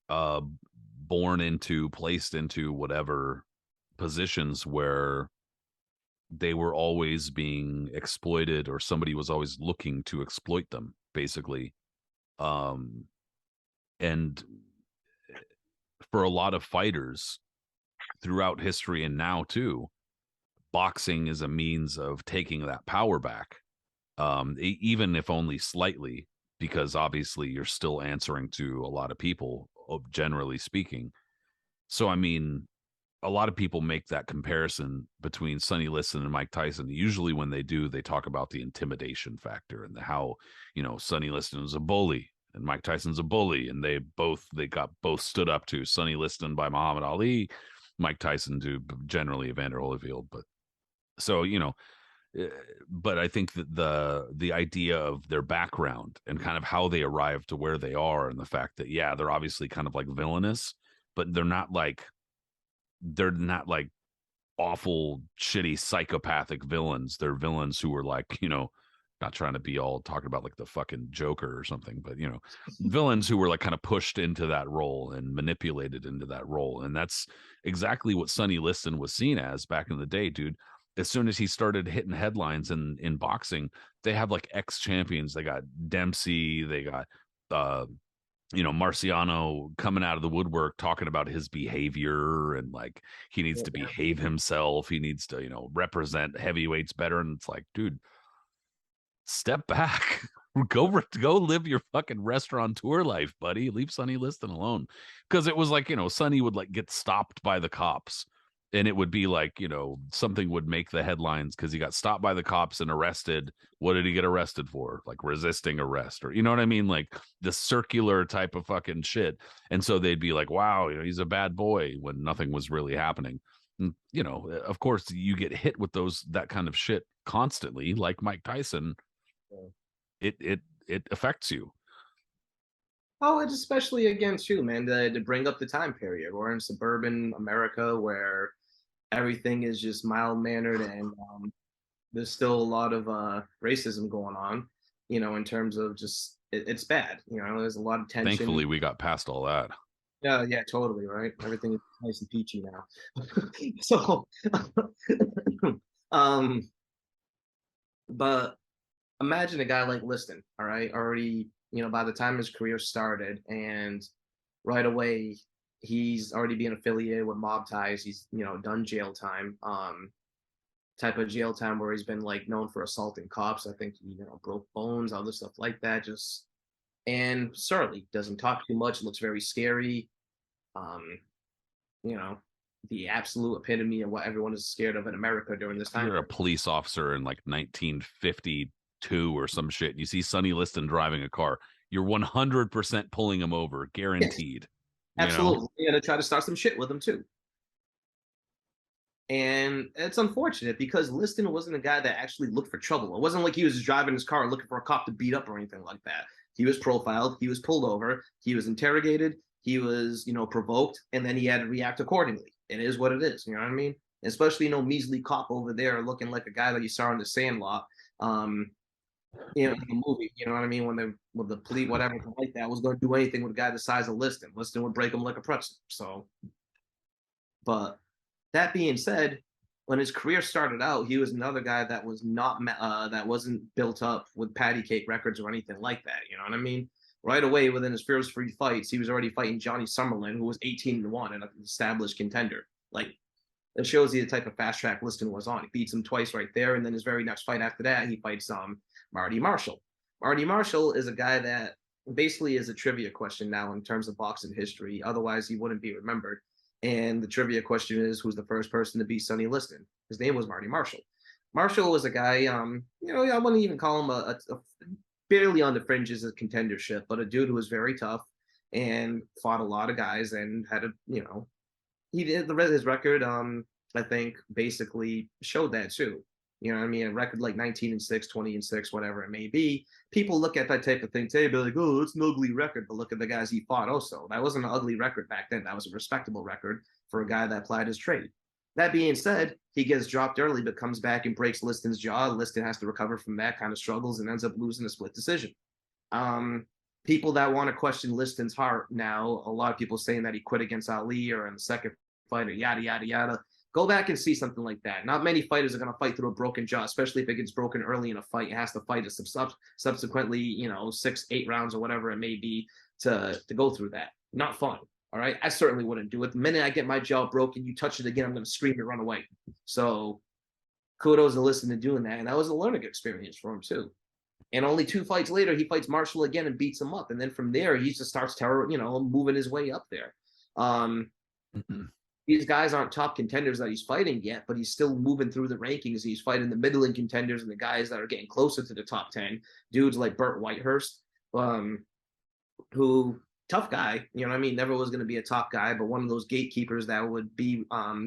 uh, placed into whatever positions where they were always being exploited or somebody was always looking to exploit them, basically. Um, and for a lot of fighters throughout history and now too, boxing is a means of taking that power back, even if only slightly, because obviously you're still answering to a lot of people, generally speaking. So, I mean, a lot of people make that comparison between Sonny Liston and Mike Tyson. Usually, when they do, they talk about the intimidation factor and how, Sonny Liston is a bully and Mike Tyson's a bully, and they got both stood up to Sonny Liston by Muhammad Ali, Mike Tyson to generally Evander Holyfield. But so, eh, but I think that the idea of their background and kind of how they arrived to where they are, and the fact that yeah, they're obviously kind of like villainous, but they're not like awful, shitty, psychopathic villains. They're villains who were like, not trying to be all talking about like the fucking Joker or something, but villains who were like kind of pushed into that role and manipulated into that role. And that's exactly what Sonny Liston was seen as back in the day, dude. As soon as he started hitting headlines in boxing, they have like ex champions. They got Dempsey, they got Marciano coming out of the woodwork talking about his behavior and like he needs to behave himself. He needs to, represent heavyweights better. And it's like, dude, step back. go live your fucking restaurateur life, buddy. Leave Sonny Liston alone. Because it was like, Sonny would like get stopped by the cops. And it would be like, something would make the headlines because he got stopped by the cops and arrested. What did he get arrested for? Like resisting arrest, or you know what I mean? Like the circular type of fucking shit. And so they'd be like, wow, he's a bad boy when nothing was really happening. And, of course, you get hit with that kind of shit constantly, like Mike Tyson. It affects you. Oh, it's especially again too, man, to bring up the time period. We're in suburban America where everything is just mild mannered, and there's still a lot of racism going on. In terms of just it's bad. There's a lot of tension. Thankfully, we got past all that. Yeah, totally, right? Everything is nice and peachy now. So, but imagine a guy like Liston, all right, already, by the time his career started, and right away he's already being affiliated with mob ties. He's, done jail time, type of jail time where he's been like known for assaulting cops. I think he, broke bones, other stuff like that. And surly doesn't talk too much, looks very scary. The absolute epitome of what everyone is scared of in America during this time. You're a police officer in like 1952 or some shit. You see Sonny Liston driving a car. You're 100% pulling him over, guaranteed. Yes, absolutely. You're gonna try to start some shit with him too. And it's unfortunate because Liston wasn't a guy that actually looked for trouble. It wasn't like he was driving his car looking for a cop to beat up or anything like that. He was profiled, he was pulled over, he was interrogated, he was, provoked, and then he had to react accordingly. It is what it is, you know what I mean? Especially, measly cop over there looking like a guy that you saw in the Sandlot, in the movie, you know what I mean? When the police, whatever like that, was going to do anything with a guy the size of Liston. Liston would break him like a pretzel. So, but that being said, when his career started out, he was another guy that was not that wasn't built up with patty cake records or anything like that. You know what I mean? Right away, within his first 3 fights, he was already fighting Johnny Summerlin, who was 18-1 and an established contender. Like, it shows you the type of fast track Liston was on. He beats him twice right there, and then his very next fight after that, he fights Marty Marshall. Marty Marshall is a guy that basically is a trivia question now in terms of boxing history. Otherwise, he wouldn't be remembered. And the trivia question is, who's the first person to beat Sonny Liston? His name was Marty Marshall. Marshall was a guy, I wouldn't even call him a barely on the fringes of contendership, but a dude who was very tough and fought a lot of guys and had he did his record, I think basically showed that too. You know what I mean? A record like 19-6, 20-6, whatever it may be. People look at that type of thing today, be like, oh, it's an ugly record, but look at the guys he fought also. That wasn't an ugly record back then. That was a respectable record for a guy that applied his trade. That being said, he gets dropped early, but comes back and breaks Liston's jaw. Liston has to recover from that kind of struggles and ends up losing a split decision. People that want to question Liston's heart now, a lot of people saying that he quit against Ali or in the second fight or yada, yada, yada. Go back and see something like that. Not many fighters are going to fight through a broken jaw, especially if it gets broken early in a fight. It has to fight it subsequently, 6, 8 rounds or whatever it may be to go through that. Not fun. All right. I certainly wouldn't do it. The minute I get my jaw broken, you touch it again, I'm going to scream and run away. So kudos to Liston to doing that. And that was a learning experience for him too. And only 2 fights later, he fights Marshall again and beats him up. And then from there, he just starts moving his way up there. These guys aren't top contenders that he's fighting yet, but he's still moving through the rankings. He's fighting the middling contenders and the guys that are getting closer to the top 10. Dudes like Burt Whitehurst, who, tough guy, you know what I mean? Never was going to be a top guy, but one of those gatekeepers that would be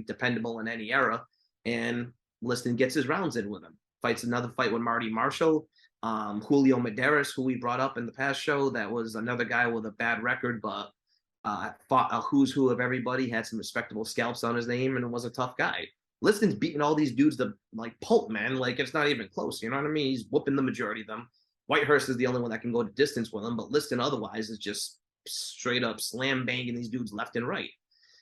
dependable in any era. And Liston gets his rounds in with him. Fights another fight with Marty Marshall. Julio Medeiros, who we brought up in the past show, that was another guy with a bad record, but fought a who's who of everybody, had some respectable scalps on his name, and was a tough guy. Liston's beating all these dudes to like pulp, man. Like it's not even close. You know what I mean? He's whooping the majority of them. Whitehurst is the only one that can go to distance with him, but Liston otherwise is just straight up slam banging these dudes left and right.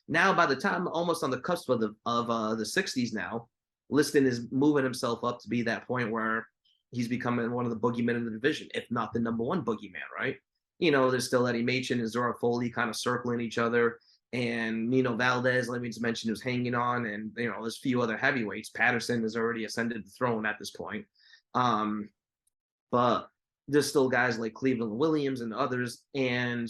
Now, by the time almost on the cusp of the 60s now, Liston is moving himself up to be that point where he's becoming one of the boogeymen in the division, if not the number one boogeyman, right? You know, there's still Eddie Machen and Zora Foley kind of circling each other, and Nino Valdez, let me just mention, who's hanging on, and you know, there's a few other heavyweights. Patterson has already ascended the throne at this point. But there's still guys like Cleveland Williams and others. And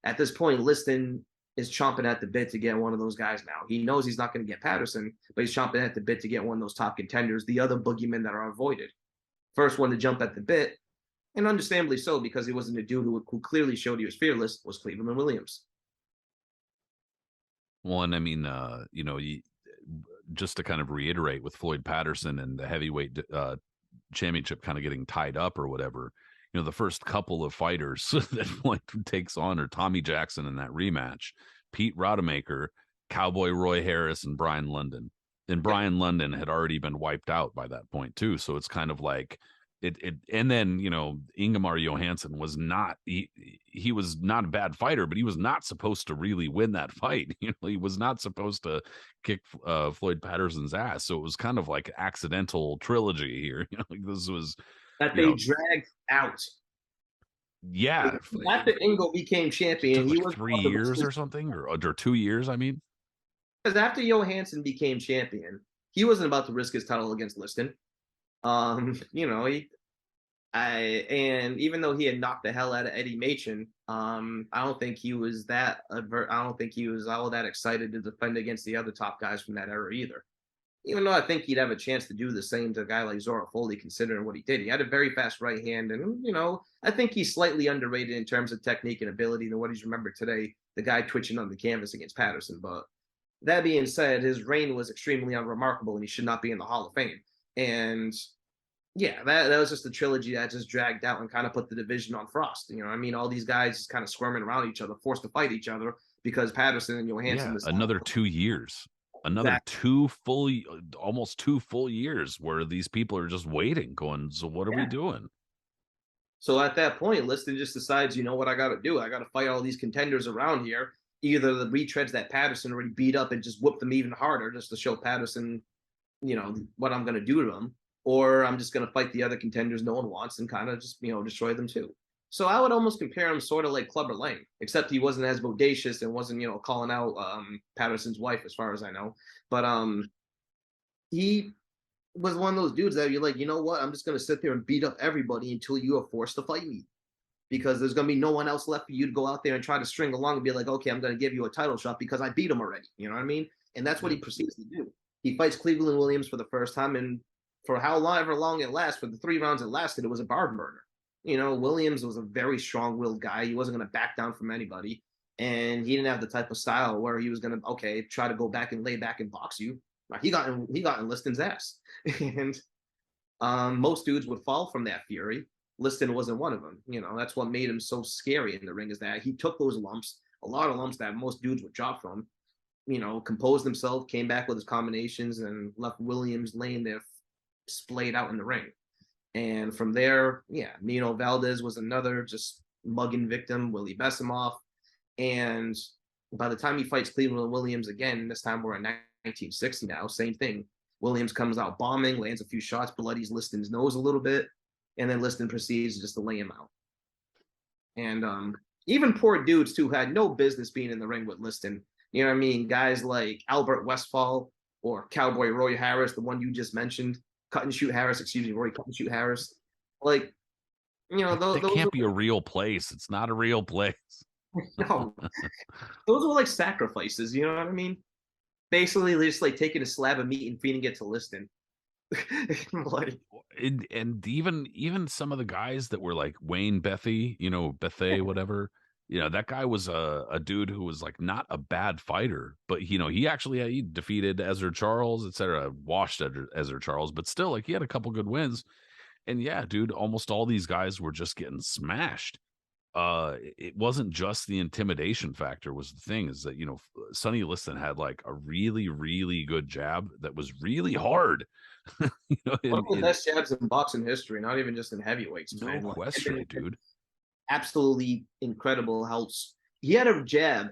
at this point, Liston is chomping at the bit to get one of those guys now. He knows he's not going to get Patterson, but he's chomping at the bit to get one of those top contenders, the other boogeymen that are avoided. First one to jump at the bit, and understandably so, because he wasn't a dude who clearly showed he was fearless, was Cleveland Williams. Well, and I mean, you know, just to kind of reiterate with Floyd Patterson and the heavyweight championship kind of getting tied up or whatever, you know, the first couple of fighters that Floyd takes on are Tommy Jackson in that rematch, Pete Rodemaker, Cowboy Roy Harris, and Brian London. And Brian London had already been wiped out by that point too. So it's kind of like it and then, you know, Ingemar Johansson was not, he was not a bad fighter, but he was not supposed to really win that fight. You know, he was not supposed to kick Floyd Patterson's ass. So it was kind of like accidental trilogy here. You know, like this was that they dragged out. Yeah. After Ingo became champion, like he was 3 years or something, or 2 years, I mean. Because after Johansson became champion, he wasn't about to risk his title against Liston. You know, and even though he had knocked the hell out of Eddie Machen, I don't think he was all that excited to defend against the other top guys from that era either. Even though I think he'd have a chance to do the same to a guy like Zora Foley, considering what he did. He had a very fast right hand, and you know, I think he's slightly underrated in terms of technique and ability than what he's remembered today. The guy twitching on the canvas against Patterson, but that being said, his reign was extremely unremarkable, and he should not be in the Hall of Fame. And yeah, that was just a trilogy that just dragged out and kind of put the division on frost. You know, I mean, all these guys just kind of squirming around each other, forced to fight each other because Patterson and Johansson. Yeah, another 2 years, another almost 2 full years where these people are just waiting, going, so what are we doing? So at that point, Liston just decides, you know what I got to do? I got to fight all these contenders around here. Either the retreads that Patterson already beat up and just whoop them even harder just to show Patterson, you know, what I'm going to do to them, or I'm just going to fight the other contenders no one wants and kind of just, you know, destroy them too. So I would almost compare him sort of like Clubber Lang, except he wasn't as bodacious and wasn't, you know, calling out Patterson's wife, as far as I know. But he was one of those dudes that you're like, you know what? I'm just going to sit there and beat up everybody until you are forced to fight me, because there's going to be no one else left for you to go out there and try to string along and be like, okay, I'm going to give you a title shot because I beat him already. You know what I mean? And that's what he proceeds to do. He fights Cleveland Williams for the first time, and for however long it lasts, for the 3 rounds it lasted, it was a barn burner. You know, Williams was a very strong-willed guy. He wasn't going to back down from anybody, and he didn't have the type of style where he was going to, okay, try to go back and lay back and box you. He got in Liston's ass, and most dudes would fall from that fury. Liston wasn't one of them. You know, that's what made him so scary in the ring, is that he took those lumps, a lot of lumps that most dudes would drop from, you know, composed himself, came back with his combinations, and left Williams laying there splayed out in the ring. And from there, yeah, Nino Valdez was another just mugging victim, Willie Besimoff. And by the time he fights Cleveland Williams again, this time we're in 1960 now, same thing. Williams comes out bombing, lands a few shots, bloodies Liston's nose a little bit, and then Liston proceeds just to lay him out. And even poor dudes too had no business being in the ring with Liston. You know what I mean? Guys like Albert Westfall or Cowboy Roy Harris, the one you just mentioned, Cut and Shoot Harris, Roy Cut and Shoot Harris. Like, you know, that can't be a real place. It's not a real place. No, those were like sacrifices. You know what I mean? Basically, they're just like taking a slab of meat and feeding it to Liston. Like, and even some of the guys that were like Wayne Bethy, you know, Bethay, whatever. You know, that guy was a dude who was like not a bad fighter, but you know, he defeated Ezra Charles, etc., washed Ezra Charles, but still, like, he had a couple good wins. And yeah, dude, almost all these guys were just getting smashed. it wasn't just the intimidation factor was the thing, is that, you know, Sonny Liston had like a really, really good jab that was really hard. You know, One of the best jabs in boxing history, not even just in heavyweights, no man. Like, question, dude. absolutely incredible. Helps. He had a jab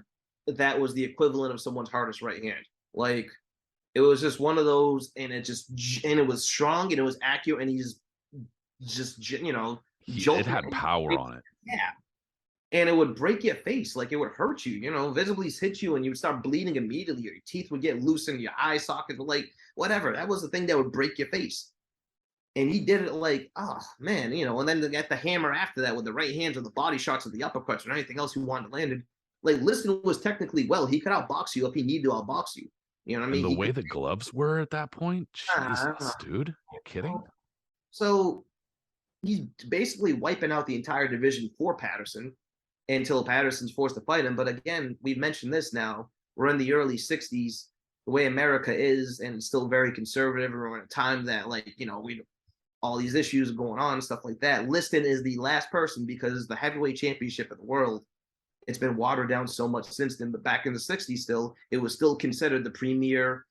that was the equivalent of someone's hardest right hand. Like, it was just one of those, and it was strong and it was accurate, and he just It jolted. had power on it. Yeah, and it would break your face, like it would hurt you, visibly hit you, and you would start bleeding immediately, or your teeth would get loose in your eye sockets, but like whatever. That was the thing that would break your face. And he did it like, oh man, and then they got the hammer after that with the right hands or the body shots or the uppercuts or anything else he wanted to land. Like Liston was technically he could outbox you if he needed to outbox you. You know what I And mean? the He way could. the gloves were at that point, Uh, Jesus, dude, you kidding? so he's basically wiping out the entire division for Patterson until Patterson's forced to fight him. But again, we've mentioned this now. We're in the early 60s, the way America is, and it's still very conservative. We're in a time that, like, we all these issues are going on and stuff like that. Liston is the last person because the heavyweight championship of the world, it's been watered down so much since then. But back in the 60s, still, it was still considered the premier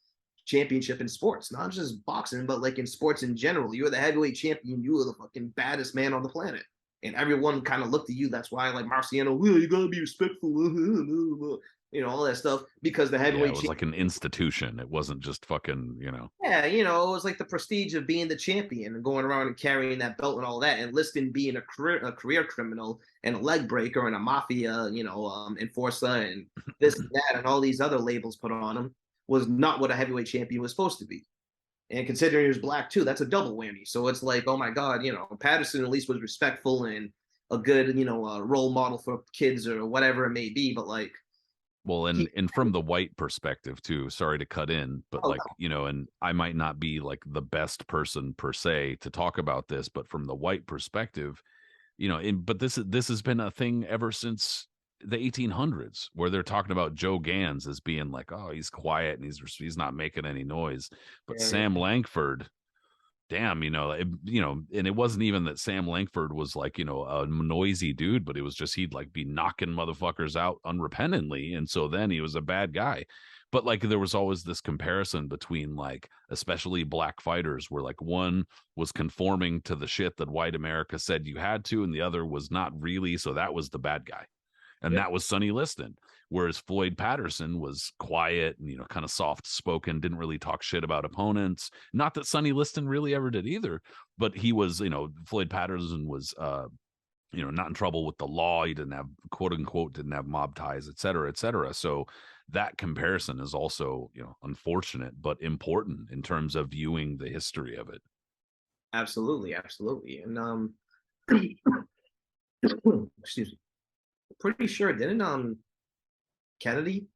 championship in sports, not just boxing, but like in sports in general. You were the heavyweight champion. You were the fucking baddest man on the planet. And everyone kind of looked at you. That's why, like Marciano, well, you gotta be respectful, all that stuff, because the Yeah, heavyweight it was like an institution. It wasn't just fucking. yeah, it was like the prestige of being the champion and going around and carrying that belt and all that. And Liston being a career criminal and a leg breaker and a mafia, enforcer and this and that and all these other labels put on him was not what a heavyweight champion was supposed to be. And considering he was black too, that's a double whammy. So it's like, oh my God, Patterson at least was respectful and a good, role model for kids or whatever it may be. But like, Well, and he, and from the white perspective too, sorry to cut in, but oh like, no, and I might not be like the best person per se to talk about this, but from the white perspective, but this has been a thing ever since the 1800s, where they're talking about Joe Gans as being like, oh, he's quiet and he's not making any noise. But yeah, Sam Langford, damn, and it wasn't even that Sam Langford was like, a noisy dude, but it was just he'd like be knocking motherfuckers out unrepentantly. And so then he was a bad guy. But like there was always this comparison between like, especially black fighters, where like one was conforming to the shit that white America said you had to, and the other was not really. So that was the bad guy. And yeah, that was Sonny Liston. Whereas Floyd Patterson was quiet and, kind of soft spoken, didn't really talk shit about opponents. Not that Sonny Liston really ever did either, but he was, Floyd Patterson was, not in trouble with the law. He didn't have, quote unquote, didn't have mob ties, et cetera, et cetera. So that comparison is also, unfortunate, but important in terms of viewing the history of it. absolutely, absolutely. And excuse me, pretty sure didn't Kennedy,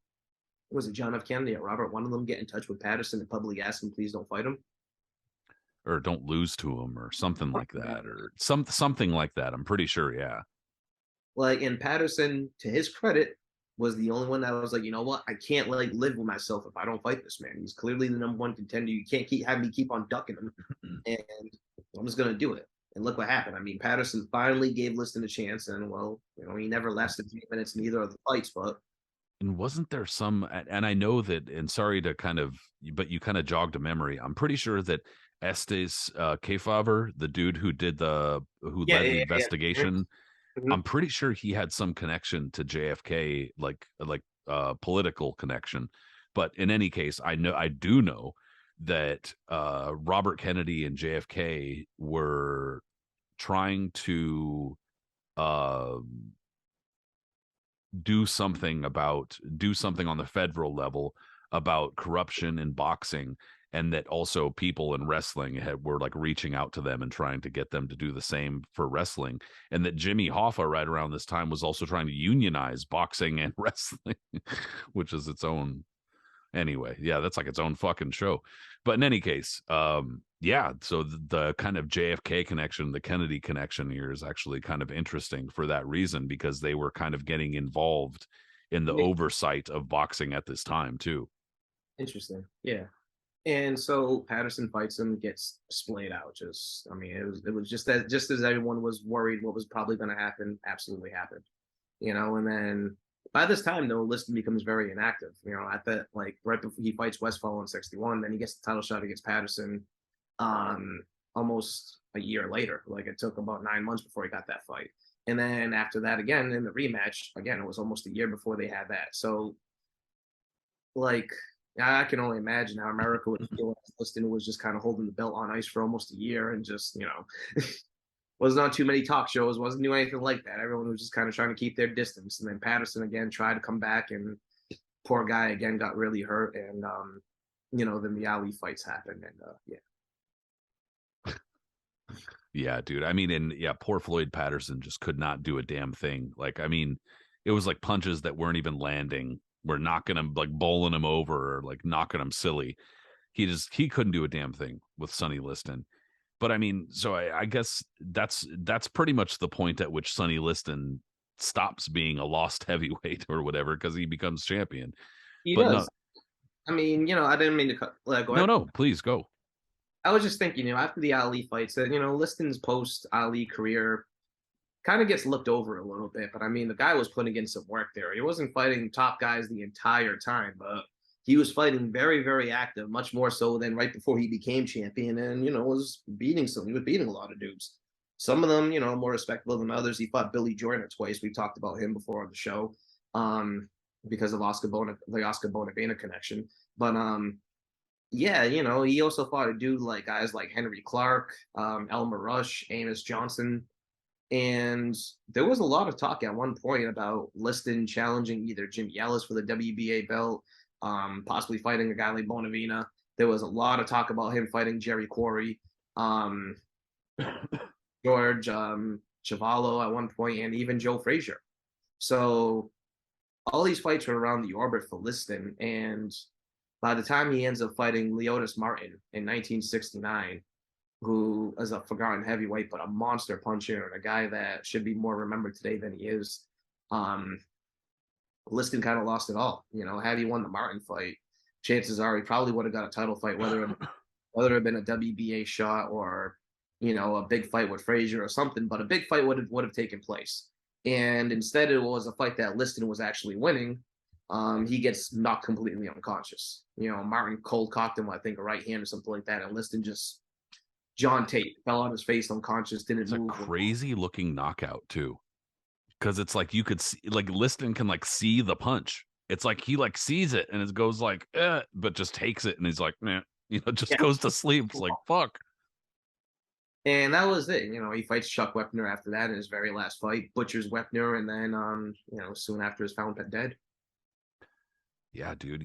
was it John F. Kennedy or Robert, one of them get in touch with Patterson and publicly ask him, please don't fight him? Or don't lose to him or something like that, or something like that. I'm pretty sure. Yeah. Like, and Patterson, to his credit, was the only one that was like, you know what, I can't like live with myself if I don't fight this man. He's clearly the number one contender. You can't have me keep on ducking him, and I'm just gonna do it. And look what happened. I mean, Patterson finally gave Liston a chance, and well, he never lasted 3 minutes in either of the fights, but And wasn't there some, and I know that, and sorry to kind of, but you kind of jogged a memory. I'm pretty sure that Estes Kefauver, the dude who yeah, led yeah, the yeah, yeah. investigation, Mhm. I'm pretty sure he had some connection to JFK, like political connection. But in any case, I do know that Robert Kennedy and JFK were trying to uh, do something on the federal level about corruption in boxing, and that also people in wrestling were like reaching out to them and trying to get them to do the same for wrestling, and that Jimmy Hoffa right around this time was also trying to unionize boxing and wrestling, which is its own, anyway, yeah, that's like its own fucking show. But in any case, yeah, so the kind of JFK connection, the Kennedy connection here is actually kind of interesting for that reason, because they were kind of getting involved in the Yeah, oversight of boxing at this time too. interesting. Yeah. And so Patterson fights him, gets splayed out. Just, I mean, it was just as everyone was worried what was probably going to happen, absolutely happened. And then by this time though, Liston becomes very inactive. At that, like right before he fights Westfall in '61, then he gets the title shot against Patterson, um, almost a year later. Like it took about 9 months before he got that fight. And then after that, again in the rematch, again it was almost a year before they had that. So like I can only imagine how America would feel if Liston was just kind of holding the belt on ice for almost a year and just, wasn't on too many talk shows, wasn't doing anything like that. Everyone was just kind of trying to keep their distance. And then Patterson again tried to come back, and poor guy again got really hurt. And then the Ali fights happened, and yeah. Yeah, dude. I mean, and yeah, poor Floyd Patterson just could not do a damn thing. Like, I mean, it was like punches that weren't even landing. We're knocking him, like bowling him over, or like knocking him silly. He couldn't do a damn thing with Sonny Liston. But I mean, so I guess that's pretty much the point at which Sonny Liston stops being a lost heavyweight or whatever, because he becomes champion. He But no, does. I mean, I didn't mean to cut. Go no, ahead. no, please go. I was just thinking, after the Ali fights, that Liston's post Ali career kind of gets looked over a little bit. But I mean, the guy was putting in some work there. He wasn't fighting top guys the entire time, but he was fighting very, very active, much more so than right before he became champion. And was beating some. He was beating a lot of dudes. Some of them, more respectable than others. He fought Billy Joyner twice. We've talked about him before on the show, because of the Oscar Bonavena connection. But yeah, he also fought a dude like guys like Henry Clark, Elmer Rush, Amos Johnson. And there was a lot of talk at one point about Liston challenging either Jimmy Ellis for the WBA belt, possibly fighting a guy like Bonavena. There was a lot of talk about him fighting Jerry Quarry, um, George Chavallo at one point, and even Joe Frazier. So all these fights were around the orbit for Liston. And by the time he ends up fighting Leotis Martin in 1969, who is a forgotten heavyweight, but a monster puncher and a guy that should be more remembered today than he is. Liston kind of lost it all. Had he won the Martin fight, chances are he probably would have got a title fight, whether it had been a WBA shot or a big fight with Frazier or something. But a big fight would have taken place. And instead, it was a fight that Liston was actually winning. He gets knocked completely unconscious. Martin cold cocked him, I think, a right hand or something like that, and Liston just John Tate fell on his face unconscious, didn't It's move. a crazy looking knockout too, because it's like you could see, like Liston can like see the punch. It's like he like sees it and it goes like, but just takes it and he's like, man, just Yeah. goes to sleep. It's like fuck. And that was it. He fights Chuck Wepner after that in his very last fight, butchers Wepner, and then soon after is found dead. Yeah, dude.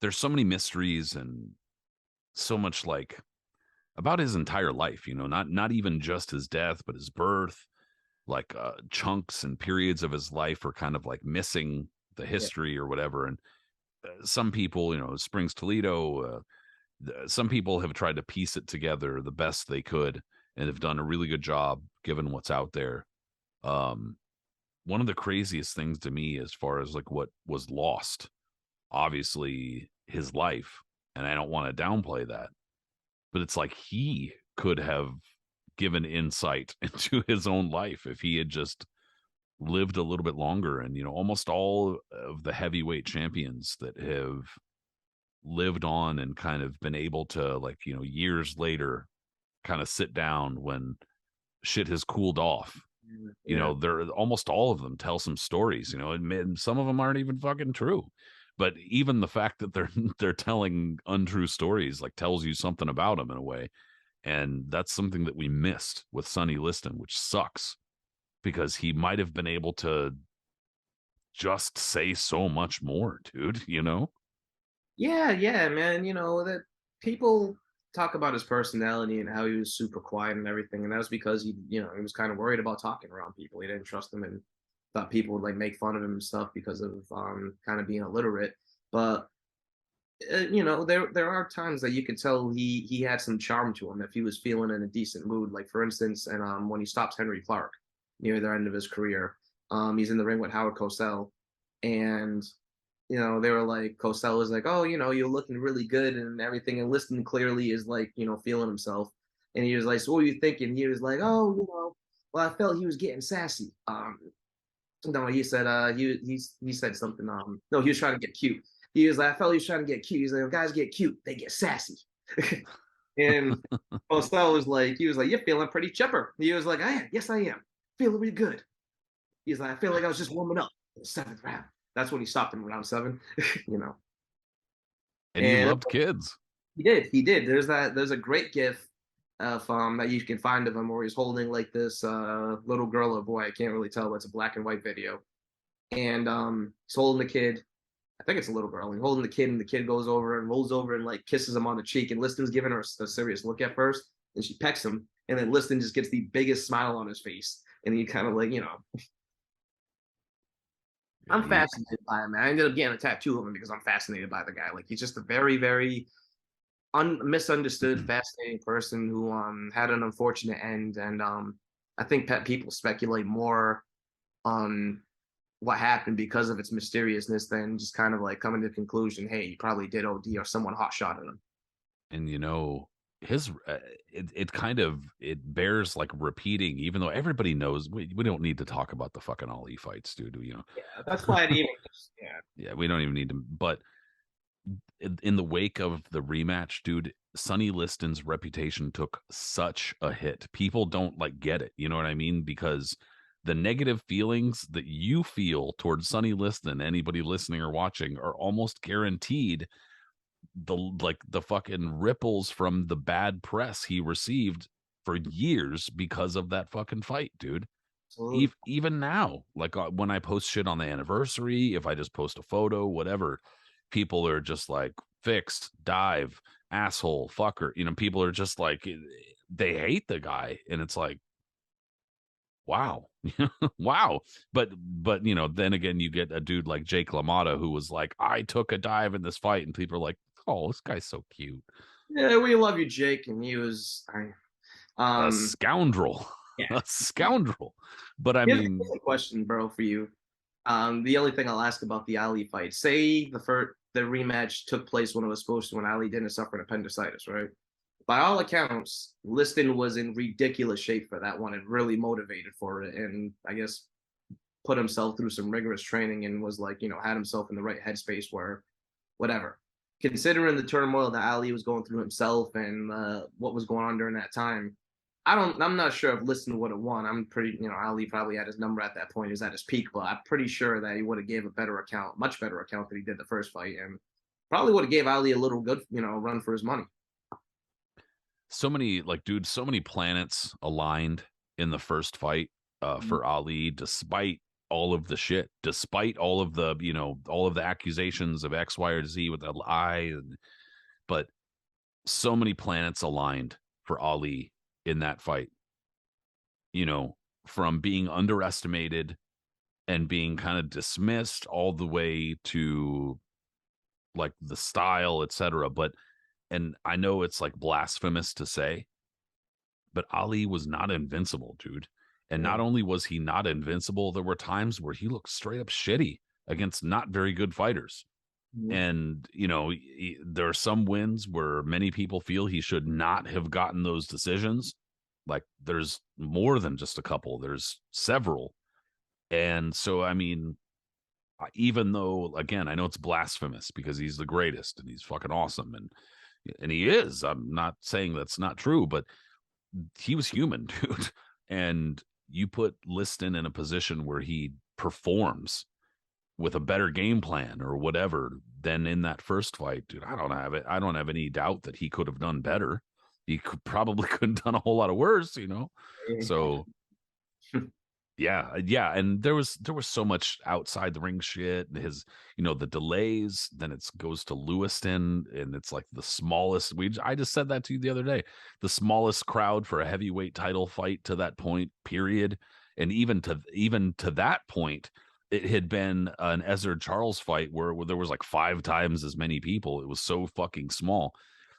There's so many mysteries and so much like about his entire life. Not even just his death, but his birth. Like chunks and periods of his life are kind of like missing the Yeah. history or whatever. And some people, Springs Toledo, some people have tried to piece it together the best they could and have done a really good job given what's out there. Um, One of the craziest things to me as far as like what was lost, obviously his life, and I don't want to downplay that, but it's like he could have given insight into his own life if he had just lived a little bit longer. And almost all of the heavyweight champions that have lived on and kind of been able to, like, years later kind of sit down when shit has cooled off, Yeah. they're almost all of them tell some stories, and some of them aren't even fucking true. But even the fact that they're telling untrue stories like tells you something about them in a way. And that's something that we missed with Sonny Liston, which sucks because he might have been able to just say so much more, dude. Yeah, yeah, man. That people talk about his personality and how he was super quiet and everything, and that was because he was kind of worried about talking around people. He didn't trust them and thought people would like make fun of him and stuff because of kind of being illiterate. But there are times that you could tell he had some charm to him if he was feeling in a decent mood. Like for instance, and when he stops Henry Clark near the end of his career, he's in the ring with Howard Cosell, and you know, they were like, Cosell was like, oh, you know, you're looking really good and everything. And Liston clearly is like, you know, feeling himself. And he was like, so what were you thinking? He was like, oh, you know, well, I felt he was getting sassy. No, he said, he said something. No, he was trying to get cute. He was like, I felt he was trying to get cute. He's like, when guys get cute, they get sassy. And Cosell was like, he was like, you're feeling pretty chipper. He was like, I am. Yes, I am. Feeling really good. He's like, I feel like I was just warming up in the seventh round. That's when he stopped him round 7, you know. And he And loved kids. he did. He did. There's a great gif of that you can find of him where he's holding like this little girl or boy. I can't really tell, but it's a black and white video. And he's holding the kid. I think it's a little girl. He's holding the kid, and the kid goes over and rolls over and like kisses him on the cheek. And Liston's giving her a serious look at first, and she pecks him. And then Liston just gets the biggest smile on his face. And he kind of like, you know, I'm fascinated by him, man. I ended up getting a tattoo of him because I'm fascinated by the guy. Like he's just a very, very misunderstood, fascinating person who had an unfortunate end. And I think people speculate more on what happened because of its mysteriousness than just kind of like coming to the conclusion, hey, he probably did OD or someone hot shot at him. And you know, his it kind of it bears like repeating, even though everybody knows we don't need to talk about the fucking Ali fights, dude. You know, Yeah, that's why I didn't even. Yeah, yeah, we don't even need to. But in the wake of the rematch, dude, Sonny Liston's reputation took such a hit. People don't like get it. You know what I mean? Because the negative feelings that you feel towards Sonny Liston, anybody listening or watching, are almost guaranteed the fucking ripples from the bad press he received for years because of that fucking fight, dude. absolutely. Even now, like when I post shit on the anniversary, if I just post a photo, whatever, people are just like fixed, dive, asshole, fucker. You know, people are just like they hate the guy, and it's like, wow, wow. But you know, then again, you get a dude like Jake LaMotta who was like, I took a dive in this fight, and people are like, oh, this guy's so cute. Yeah, we love you, Jake, and he was. A Um, scoundrel. yeah. A scoundrel. But I Here's mean, a question, bro, for you. The only thing I'll ask about the Ali fight, say the rematch took place when it was supposed to, when Ali didn't suffer an appendicitis, right? By all accounts, Liston was in ridiculous shape for that one and really motivated for it, and I guess put himself through some rigorous training and was like, you know, had himself in the right headspace where whatever. Considering the turmoil that Ali was going through himself and what was going on during that time, I'm not sure if Liston would have won. I'm pretty, you know, Ali probably had his number at that point. He was at his peak, but I'm pretty sure that he would have gave a better account, much better account than he did the first fight, and probably would have gave Ali a little good, you know, run for his money. so many like dude, so many planets aligned in the first fight for Ali, despite all of the shit, despite all of the, you know, all of the accusations of X, Y, or Z with the eye, but so many planets aligned for Ali in that fight. You know, from being underestimated and being kind of dismissed all the way to like the style, etc. But and I know it's like blasphemous to say, but Ali was not invincible, dude. And Yeah. not only was he not invincible, there were times where he looked straight up shitty against not very good fighters. Mhm. And, you know, there are some wins where many people feel he should not have gotten those decisions. Like there's more than just a couple, there's several. And so, I mean, even though, again, I know it's blasphemous because he's the greatest and he's fucking awesome. And he is. I'm not saying that's not true, but he was human, dude. And you put Liston in a position where he performs with a better game plan or whatever than in that first fight, dude. I don't have any doubt that he could have done better. He probably couldn't have done a whole lot of worse, you know. So yeah, and there was so much outside the ring shit. His, you know, the delays. Then it goes to Lewiston, and it's like the smallest. I just said that to you the other day. The smallest crowd for a heavyweight title fight to that point. Period. And even to that point, it had been an Ezzard Charles fight where there was like 5 times as many people. It was so fucking small.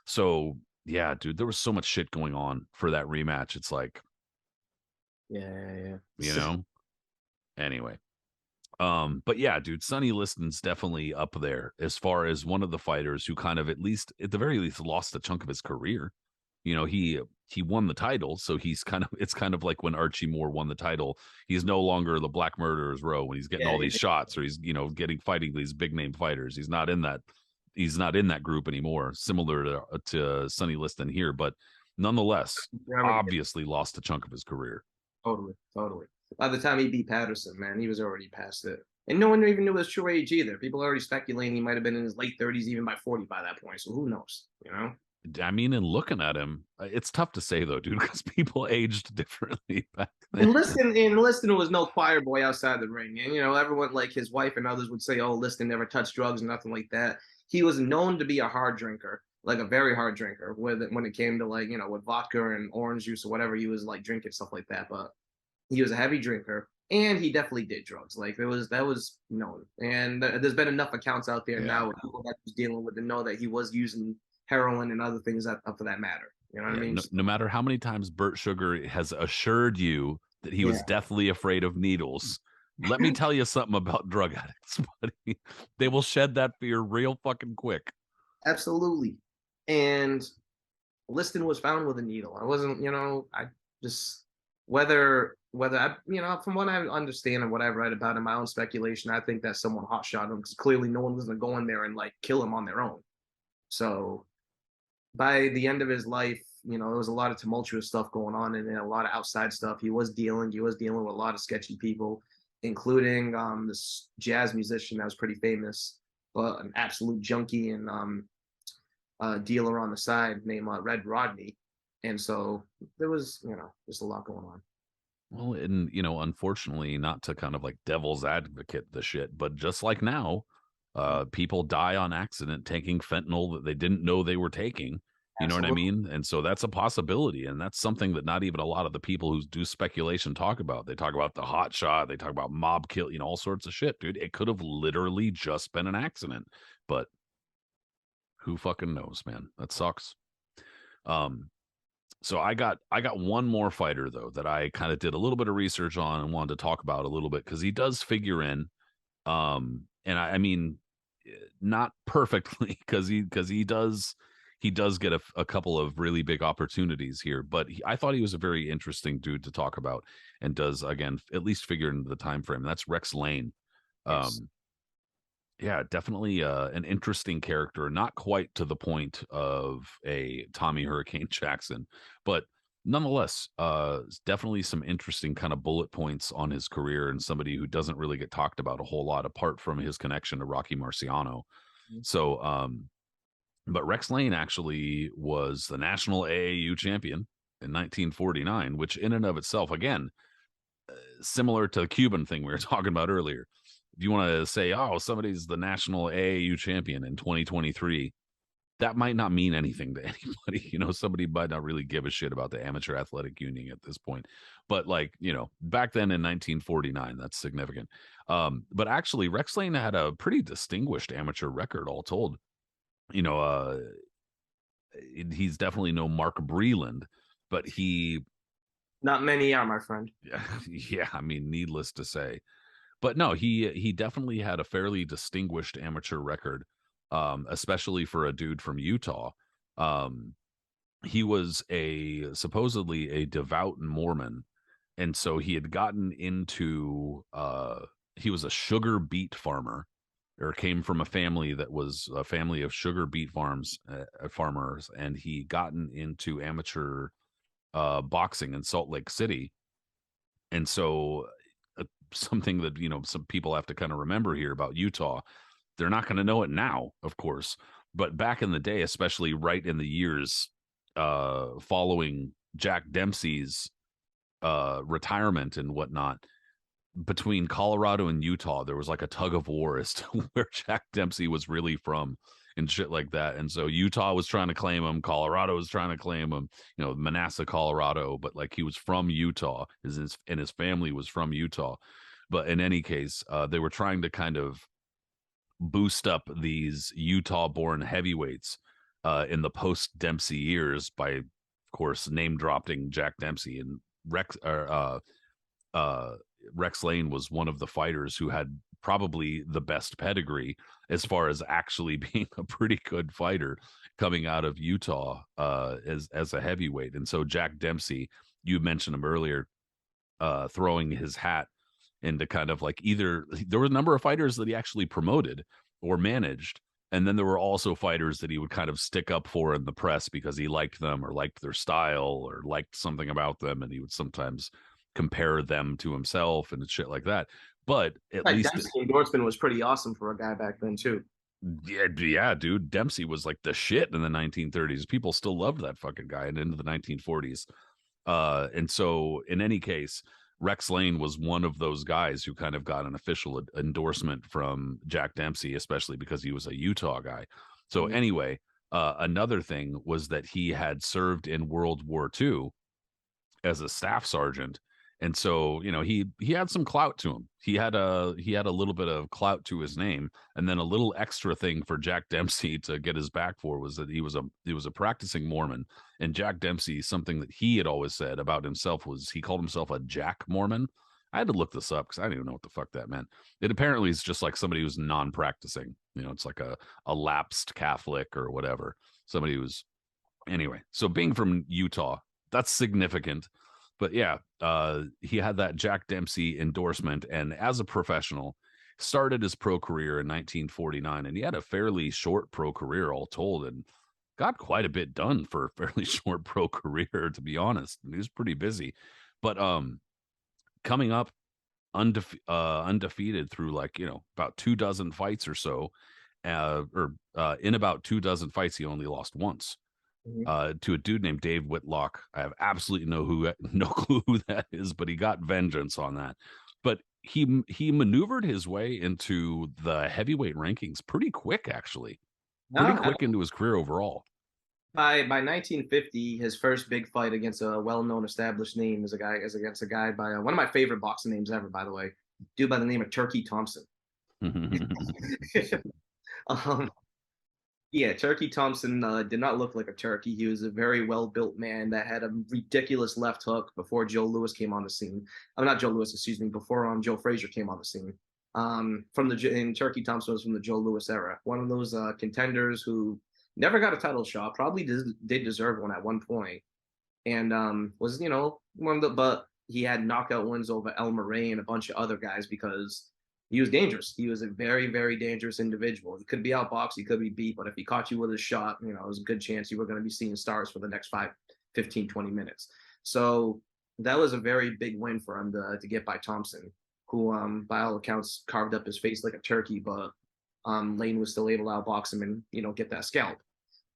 So yeah, dude, there was so much shit going on for that rematch. It's like, Yeah, yeah, you yeah. know. Anyway, But yeah, dude, Sonny Liston's definitely up there as far as one of the fighters who kind of, at least at the very least, lost a chunk of his career. You know, he won the title, so he's kind of, it's kind of like when Archie Moore won the title. He's no longer the Black Murderer's Row when he's getting Yeah, all these shots, or he's, you know, getting fighting these big name fighters. He's not in that group anymore, similar to Sonny Liston here, but nonetheless, obviously lost a chunk of his career. totally, totally. By the time he beat Patterson, man, he was already past it. And no one even knew his true age either. People are already speculating he might have been in his late 30s, even by 40 by that point. So who knows, you know? I mean, and looking at him, it's tough to say though, dude, because people aged differently back then. And Liston was no choir boy outside the ring. And, everyone, like his wife and others would say, oh, Liston never touched drugs and nothing like that. He was known to be a hard drinker, like a very hard drinker, when it came to, like, with vodka and orange juice or whatever he was like drinking, stuff like that. But he was a heavy drinker, and he definitely did drugs. Like that was known. And there's been enough accounts out there now with people that was dealing with to know that he was using heroin and other things up for that matter. You know what I mean? No matter how many times Burt Sugar has assured you that he was deathly afraid of needles, let me tell you something about drug addicts, buddy. They will shed that fear real fucking quick. Absolutely. And Liston was found with a needle. I wasn't, I just whether I, from what I understand and what I've read about him, my own speculation, I think that someone hot shot him because clearly no one was gonna go in there and like kill him on their own. So by the end of his life, there was a lot of tumultuous stuff going on and a lot of outside stuff. He was dealing with a lot of sketchy people, including this jazz musician that was pretty famous, but an absolute junkie and dealer on the side named Red Rodney. And so there was, just a lot going on. Well, and unfortunately, not to kind of like devil's advocate the shit, but just like now, people die on accident taking fentanyl that they didn't know they were taking. You know what I mean? And so that's a possibility. And that's something that not even a lot of the people who do speculation talk about. They talk about the hot shot, they talk about mob kill, all sorts of shit, dude. It could have literally just been an accident, but who fucking knows, man? That sucks. So I got one more fighter though that I kind of did a little bit of research on and wanted to talk about a little bit because he does figure in. And I mean, not perfectly because he does get a couple of really big opportunities here, but I thought he was a very interesting dude to talk about and does again at least figure into the time frame. And that's Rex Lane. Yes. Yeah, definitely an interesting character, not quite to the point of a Tommy Hurricane Jackson, but nonetheless, definitely some interesting kind of bullet points on his career and somebody who doesn't really get talked about a whole lot apart from his connection to Rocky Marciano. So, but Rex Lane actually was the national AAU champion in 1949, which in and of itself, again, similar to the Cuban thing we were talking about earlier. If you want to say, oh, somebody's the national AAU champion in 2023, that might not mean anything to anybody. Somebody might not really give a shit about the Amateur Athletic Union at this point. But like, back then in 1949, that's significant. But actually, Rex Lane had a pretty distinguished amateur record, all told. He's definitely no Mark Breland, but not many are, my friend. Yeah, I mean, needless to say. But no, he definitely had a fairly distinguished amateur record, especially for a dude from Utah. He was supposedly a devout Mormon, and so he had gotten into he was a sugar beet farmer, or came from a family that was a family of sugar beet farmers, and he gotten into amateur boxing in Salt Lake City, and so something that some people have to kind of remember here about Utah. They're not going to know it now, of course, but back in the day, especially right in the years following Jack Dempsey's retirement and whatnot, between Colorado and Utah, there was like a tug of war as to where Jack Dempsey was really from and shit like that. And so Utah was trying to claim him, Colorado was trying to claim him, Manassas, Colorado, but like he was from Utah, and his family was from Utah. But in any case, they were trying to kind of boost up these Utah-born heavyweights in the post-Dempsey years by, of course, name dropping Jack Dempsey and Rex Lane was one of the fighters who had probably the best pedigree as far as actually being a pretty good fighter coming out of Utah as a heavyweight. And so Jack Dempsey, you mentioned him earlier, throwing his hat into kind of like either there were a number of fighters that he actually promoted or managed. And then there were also fighters that he would kind of stick up for in the press because he liked them or liked their style or liked something about them. And he would sometimes compare them to himself and shit like that. But at Like least, Dempsey endorsement was pretty awesome for a guy back then too. yeah, dude, Dempsey was like the shit in the 1930s. People still loved that fucking guy and into the 1940s. And so, in any case, Rex Lane was one of those guys who kind of got an official endorsement from Jack Dempsey, especially because he was a Utah guy. So, Mhm. anyway, another thing was that he had served in World War II as a staff sergeant, and so he had some clout to him. He had a little bit of clout to his name, and then a little extra thing for Jack Dempsey to get his back for was that he was a practicing Mormon. And Jack Dempsey, something that he had always said about himself was he called himself a Jack Mormon. I had to look this up because I didn't even know what the fuck that meant. It apparently is just like somebody who's non-practicing. It's like a lapsed Catholic or whatever. Somebody who's anyway. So being from Utah, that's significant. But yeah, he had that Jack Dempsey endorsement, and as a professional, started his pro career in 1949, and he had a fairly short pro career, all told, and got quite a bit done for a fairly short pro career, to be honest. And he was pretty busy, but coming up undefeated through like about 2 dozen fights or so, or in about 2 dozen fights, he only lost once Mhm. to a dude named Dave Whitlock. I have absolutely no clue who that is, but he got vengeance on that. But he maneuvered his way into the heavyweight rankings pretty quick, actually, No, pretty quick into his career overall. by 1950, his first big fight against a well-known established name is against a guy by one of my favorite boxing names ever, by the way, dude by the name of Turkey Thompson. um, yeah, Turkey Thompson did not look like a turkey. He was a very well-built man that had a ridiculous left hook before Joe Lewis came on the scene. I'm not Joe Lewis, excuse me, before Joe Frazier came on the scene. And Turkey Thompson was from the Joe Lewis era, one of those contenders who never got a title shot, probably did deserve one at one point, and was one of the but he had knockout wins over El Murray and a bunch of other guys because he was dangerous. He was a very, very dangerous individual. He could be outboxed, he could be beat, but if he caught you with a shot, it was a good chance you were going to be seeing stars for the next 15, 20 minutes. So that was a very big win for him to get by Thompson, who by all accounts carved up his face like a turkey, but Lane was still able to outbox him and get that scalp.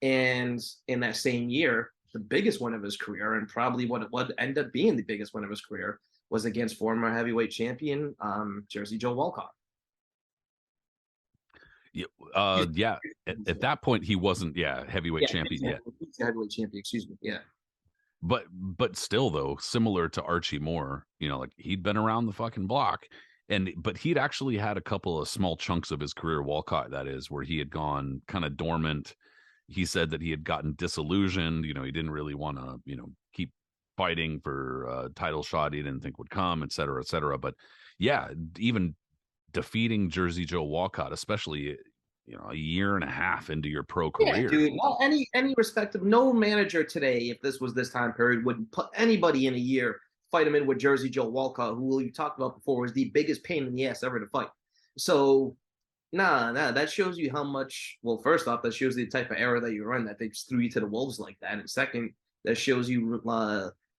And in that same year, the biggest one of his career, and probably what it would end up being the biggest one of his career, was against former heavyweight champion Jersey Joe Walcott. Yeah, yeah. At that point, he wasn't, heavyweight Yeah, champion yet. heavyweight champion. Excuse me. Yeah. But still, though, similar to Archie Moore, like he'd been around the fucking block, but he'd actually had a couple of small chunks of his career, Walcott, that is, where he had gone kind of dormant. He said that he had gotten disillusioned. He didn't really want to, keep fighting for a title shot he didn't think would come, et cetera, et cetera. But yeah, even defeating Jersey Joe Walcott, especially, a year and a half into your pro Yeah, career. dude. Well, any respective no manager today, if this was this time period, would put anybody in a year fight him in with Jersey Joe Walcott, who we talked about before was the biggest pain in the ass ever to fight. So nah, that shows you how much. Well, first off, that shows the type of era that you're in, that they just threw you to the wolves like that. And second, that shows you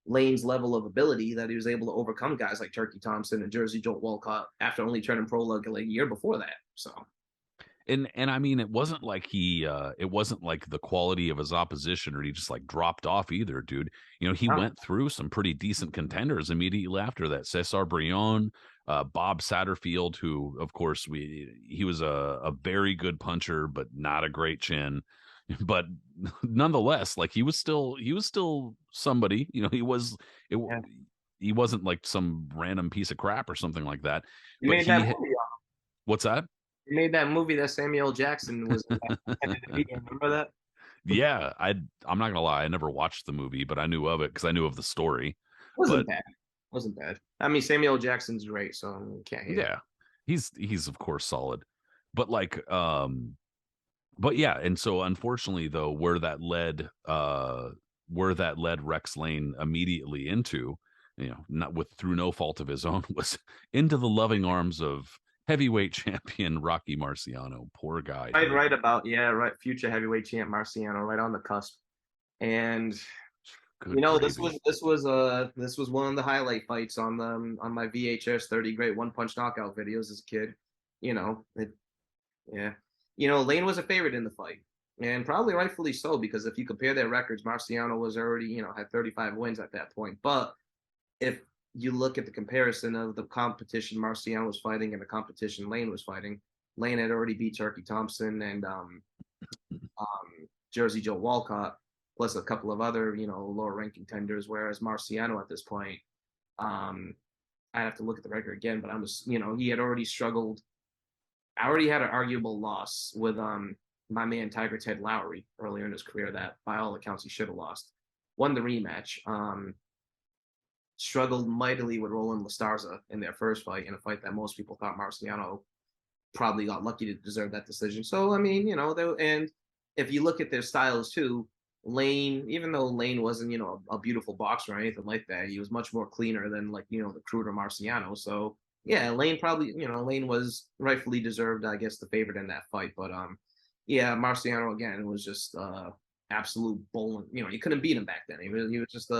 Lane's level of ability, that he was able to overcome guys like Turkey Thompson and Jersey Joe Walcott after only turning pro like a year before that. So And I mean, it wasn't like it wasn't like the quality of his opposition or he just like dropped off either, dude. He huh. went through some pretty decent contenders immediately after that. Cesar Brion, Bob Satterfield, who of course he was a very good puncher, but not a great chin. But nonetheless, like he was still somebody. It, Yeah. he wasn't like some random piece of crap or something like that. You But made that he, movie. what's that? You made that movie that Samuel Jackson was remember that? Yeah, I'm not gonna lie, I never watched the movie, but I knew of it because I knew of the story. Wasn't But bad. Wasn't bad. I mean, Samuel Jackson's great, so can't hate it. Yeah, he's of course solid, but like but yeah, and so unfortunately though, where that led Rex Lane immediately into, not with through no fault of his own, was into the loving arms of heavyweight champion Rocky Marciano. Poor guy, Right, dude. right about yeah, right. Future heavyweight champ Marciano, right on the cusp. And Good gravy. this was one of the highlight fights on my VHS 30 great one punch knockout videos as a kid. You know, it, yeah. Lane was a favorite in the fight. And probably rightfully so, because if you compare their records, Marciano was already, had 35 wins at that point. But if you look at the comparison of the competition Marciano was fighting and the competition Lane was fighting, Lane had already beat Turkey Thompson and Jersey Joe Walcott, plus a couple of other, lower ranking contenders. Whereas Marciano at this point, I have to look at the record again, but he had already struggled. I already had an arguable loss with my man Tiger Ted Lowry earlier in his career that by all accounts he should have lost. Won the rematch. Struggled mightily with Roland Lastarza in their first fight, in a fight that most people thought Marciano probably got lucky to deserve that decision. So I mean, and if you look at their styles too, Lane, even though Lane wasn't, a beautiful boxer or anything like that, he was much more cleaner than like, the cruder Marciano. So yeah, Lane probably, Lane was rightfully deserved, I guess, the favorite in that fight. But yeah, Marciano again was just absolute bowling. You couldn't beat him back then. He was just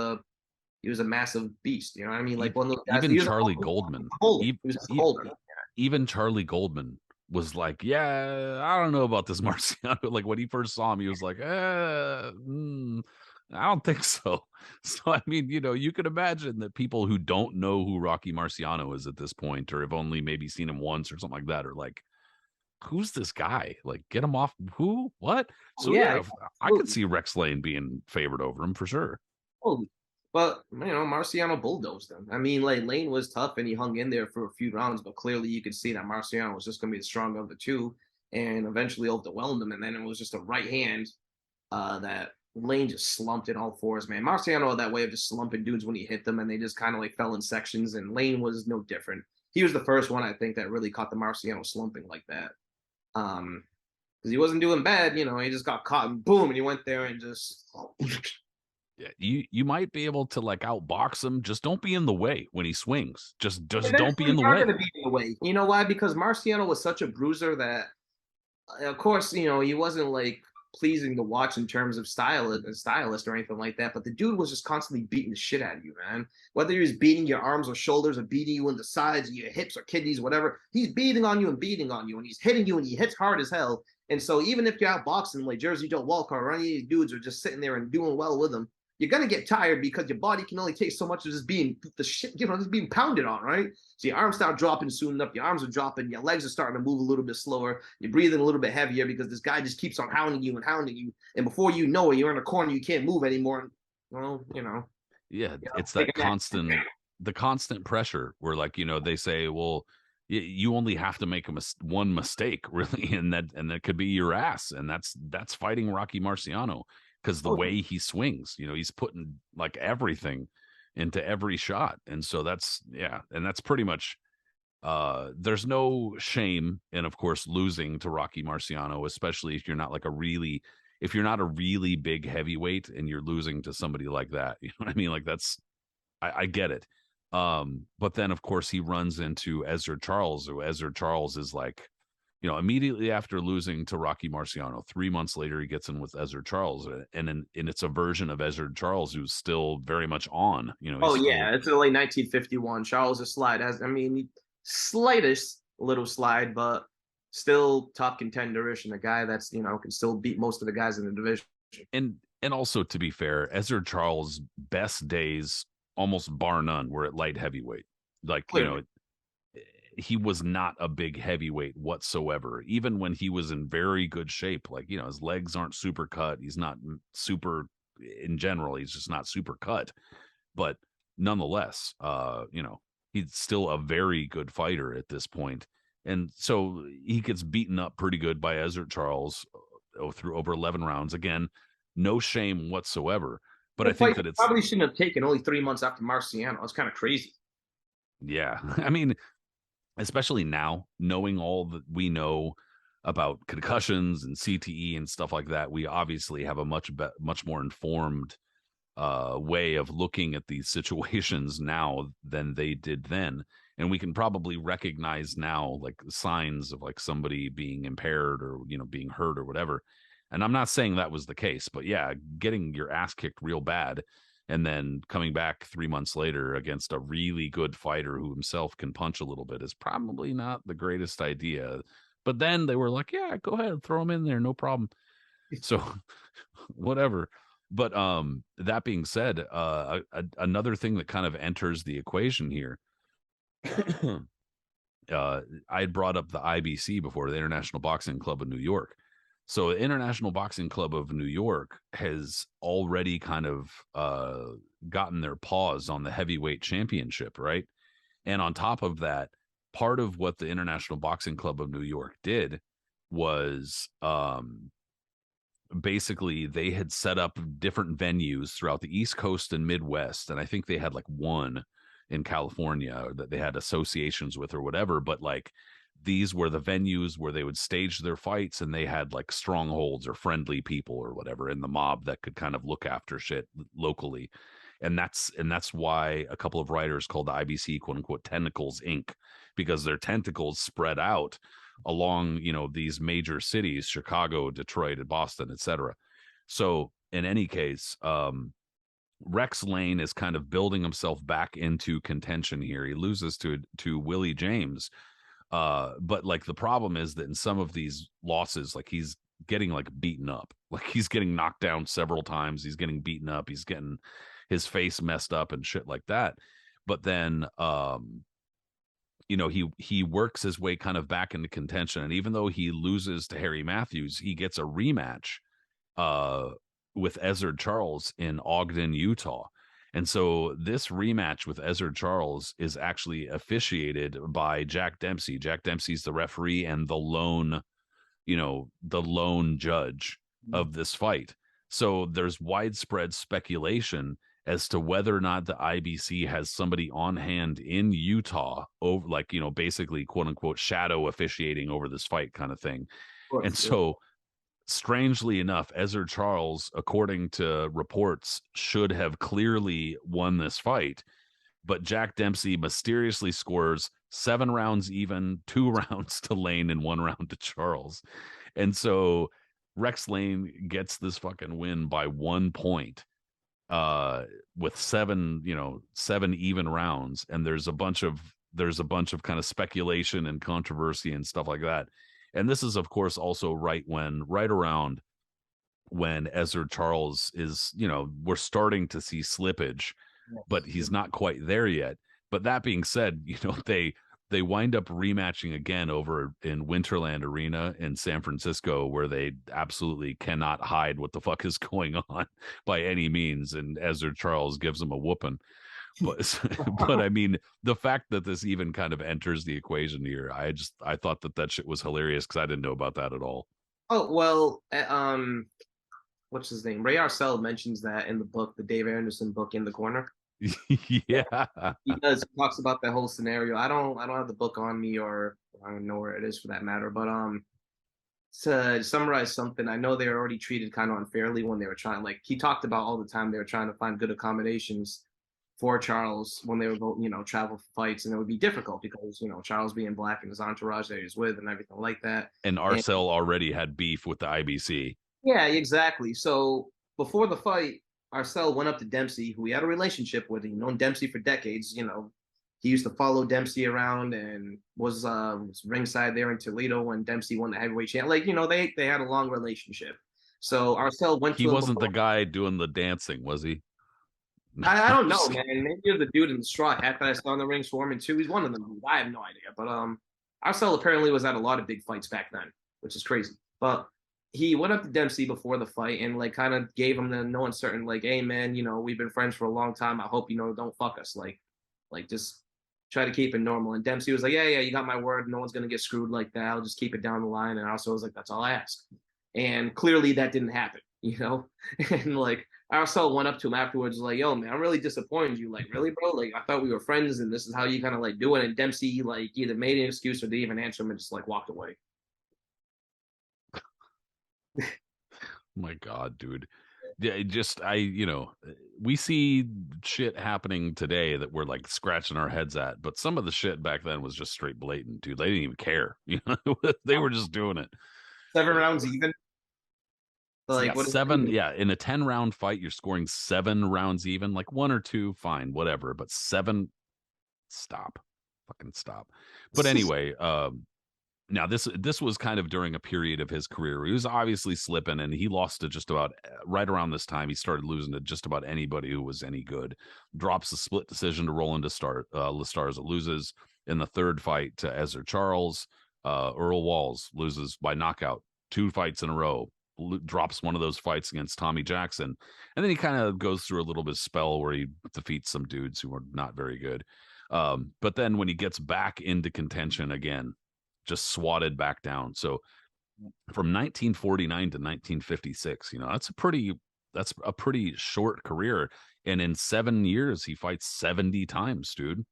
he was a massive beast. You know what I mean? Like one of those guys. Even Charlie Goldman, He was just colder. even Charlie Goldman was like, "Yeah, I don't know about this Marciano." Like when he first saw him, he was like, I don't think so." So I mean, you could imagine that people who don't know who Rocky Marciano is at this point, or have only maybe seen him once or something like that, are like, "Who's this guy? Like, get him off. Who? What?" So Yeah, yeah, I could see Rex Lane being favored over him for sure. totally. But Marciano bulldozed him. I mean, like Lane was tough and he hung in there for a few rounds, but clearly you could see that Marciano was just going to be the stronger of the two, and eventually overwhelmed him. And then it was just a right hand that Lane just slumped in all fours. Man, Marciano had that way of just slumping dudes when he hit them, and they just kind of like fell in sections. And Lane was no different. He was the first one I think that really caught the Marciano slumping like that. Because he wasn't doing bad, he just got caught and boom, and he went there and just Yeah, you might be able to like outbox him. Just don't be in the way when he swings. Just don't be eventually in the are going way. to be in the way. You know why? Because Marciano was such a bruiser that, of course, he wasn't like pleasing to watch in terms of stylist or anything like that. But the dude was just constantly beating the shit out of you, man. Whether he was beating your arms or shoulders or beating you in the sides, your hips or kidneys, whatever, he's beating on you and beating on you, and he's hitting you, and he hits hard as hell. And so even if you're outboxing like Jersey Joe Walcott or any of these dudes are just sitting there and doing well with him, you're gonna get tired because your body can only take so much of just being the shit, just being pounded on, right? So your arms start dropping soon enough, your arms are dropping, your legs are starting to move a little bit slower, you're breathing a little bit heavier because this guy just keeps on hounding you and hounding you. And before you know it, you're in a corner, you can't move anymore. Well, Yeah, it's that the constant pressure where like, they say, well, you only have to make one mistake really, and that could be your ass. And that's fighting Rocky Marciano, because the oh, way he swings, he's putting like everything into every shot. And so that's pretty much there's no shame in, of course, losing to Rocky Marciano, especially if you're not if you're not a really big heavyweight and you're losing to somebody like that. You know what I mean? Like I get it. But then of course he runs into Ezra Charles, who Ezra Charles is like, immediately after losing to Rocky Marciano, 3 months later, he gets in with Ezra Charles, and it's a version of Ezra Charles who's still very much on. He's oh still yeah, it's like 1951. Charles is slide has, I mean, slightest little slide, but still top contenderish, and a guy that's can still beat most of the guys in the division. and also, to be fair, Ezra Charles' best days, almost bar none, were at light heavyweight. Like, Clearly. he was not a big heavyweight whatsoever, even when he was in very good shape. Like, his legs aren't super cut. He's not super, in general, he's just not super cut. But nonetheless, he's still a very good fighter at this point. And so he gets beaten up pretty good by Ezra Charles through over 11 rounds. Again, no shame whatsoever. But The I think fight that it's probably shouldn't have taken only 3 months after Marciano. It's kind of crazy. Yeah. I mean, especially now, knowing all that we know about concussions and CTE and stuff like that, we obviously have a much more informed way of looking at these situations now than they did then. And we can probably recognize now like signs of like somebody being impaired or, you know, being hurt or whatever. And I'm not saying that was the case, but yeah, getting your ass kicked real bad and then coming back 3 months later against a really good fighter who himself can punch a little bit is probably not the greatest idea. But then they were like, yeah, go ahead, throw him in there, no problem. So whatever. But that being said, another thing that kind of enters the equation here, I had brought up the IBC before, the International Boxing Club of New York. So the International Boxing Club of New York has already kind of gotten their paws on the heavyweight championship, right? And on top of that, part of what the International Boxing Club of New York did was basically they had set up different venues throughout the East Coast and Midwest. And I think they had like one in California that they had associations with or whatever. But like these were the venues where they would stage their fights, and they had like strongholds or friendly people or whatever in the mob that could kind of look after shit locally. And that's why a couple of writers called the IBC quote unquote tentacles Inc. because their tentacles spread out along, you know, these major cities, Chicago, Detroit, and Boston, etc. So in any case, Rex Lane is kind of building himself back into contention here. He loses to Willie James, but like the problem is that in some of these losses, like he's getting like beaten up, like he's getting knocked down several times. He's getting beaten up. He's getting his face messed up and shit like that. But then, you know, he works his way kind of back into contention, and even though he loses to Harry Matthews, he gets a rematch uh with Ezzard Charles in Ogden, Utah. And so this rematch with Ezzard Charles is actually officiated by Jack Dempsey. Jack Dempsey's the referee and the lone, you know, the lone judge of this fight. So there's widespread speculation as to whether or not the IBC has somebody on hand in Utah over, like, you know, basically quote unquote shadow officiating over this fight kind of thing. Of course, And so strangely enough, Ezzard Charles, according to reports, should have clearly won this fight, but Jack Dempsey mysteriously scores 7 rounds even, 2 rounds to Lane, and 1 round to Charles. And so Rex Lane gets this fucking win by 1 point with seven even rounds. And there's a bunch of kind of speculation and controversy and stuff like that. And this is, of course, also right around when Ezzard Charles is, you know, we're starting to see slippage, but he's not quite there yet. But that being said, you know, they wind up rematching again over in Winterland Arena in San Francisco, where they absolutely cannot hide what the fuck is going on by any means. And Ezzard Charles gives him a whooping. But but I mean, the fact that this even kind of enters the equation here, I thought that shit was hilarious because I didn't know about that at all. Oh well, what's his name? Ray Arcel mentions that in the book, the Dave Anderson book, In the Corner. Yeah. He does. He talks about that whole scenario. I don't have the book on me, or I don't know where it is for that matter. But to summarize something, I know they were already treated kind of unfairly when they were trying. Like he talked about all the time, they were trying to find good accommodations for Charles when they would go, travel for fights, and it would be difficult because Charles being black and his entourage that he was with and everything like that. And And Arcel already had beef with the IBC. yeah, exactly. So before the fight, Arcel went up to Dempsey, who he had a relationship with. He known Dempsey for decades. He used to follow Dempsey around and was ringside there in Toledo when Dempsey won the heavyweight champ. Like, they had a long relationship. So Arcel went He to him wasn't the before. guy doing the dancing, was he? I I'm don't know, just man. Maybe you're the dude in the straw hat that I saw in the ring swarming too. He's one of them. I have no idea. But Arcel apparently was at a lot of big fights back then, which is crazy. But he went up to Dempsey before the fight and like kind of gave him the no uncertain, like, hey man, we've been friends for a long time. I hope don't fuck us. Like just try to keep it normal. And Dempsey was like, yeah, yeah, you got my word. No one's gonna get screwed like that. I'll just keep it down the line. And Arcel was like, that's all I ask. And clearly that didn't happen. you know? And like I also went up to him afterwards, like, yo, man, I'm really disappointed. You like, really, bro? Like, I thought we were friends and this is how you kind of like do it. And Dempsey like either made an excuse or didn't even answer him and just like walked away. My God, dude. Yeah, we see shit happening today that we're like scratching our heads at, but some of the shit back then was just straight blatant, dude. They didn't even care. They were just doing it. 7 rounds even. Yeah, Like, what does that seven. mean? Yeah, in a 10-round fight, you're scoring 7 rounds even. Like one or two, fine, whatever. But seven, stop, fucking stop. But anyway, now this was kind of during a period of his career. He was obviously slipping, and he lost to just about right around this time. He started losing to just about anybody who was any good. Drops the split decision to Roland Listarza. Loses in the third fight to Ezra Charles. Earl Walls loses by knockout 2 fights in a row. Drops one of those fights against Tommy Jackson, and then he kind of goes through a little bit of spell where he defeats some dudes who are not very good. But then when he gets back into contention again, just swatted back down. So from 1949 to 1956, that's a pretty short career. And in 7 years, he fights 70 times, dude.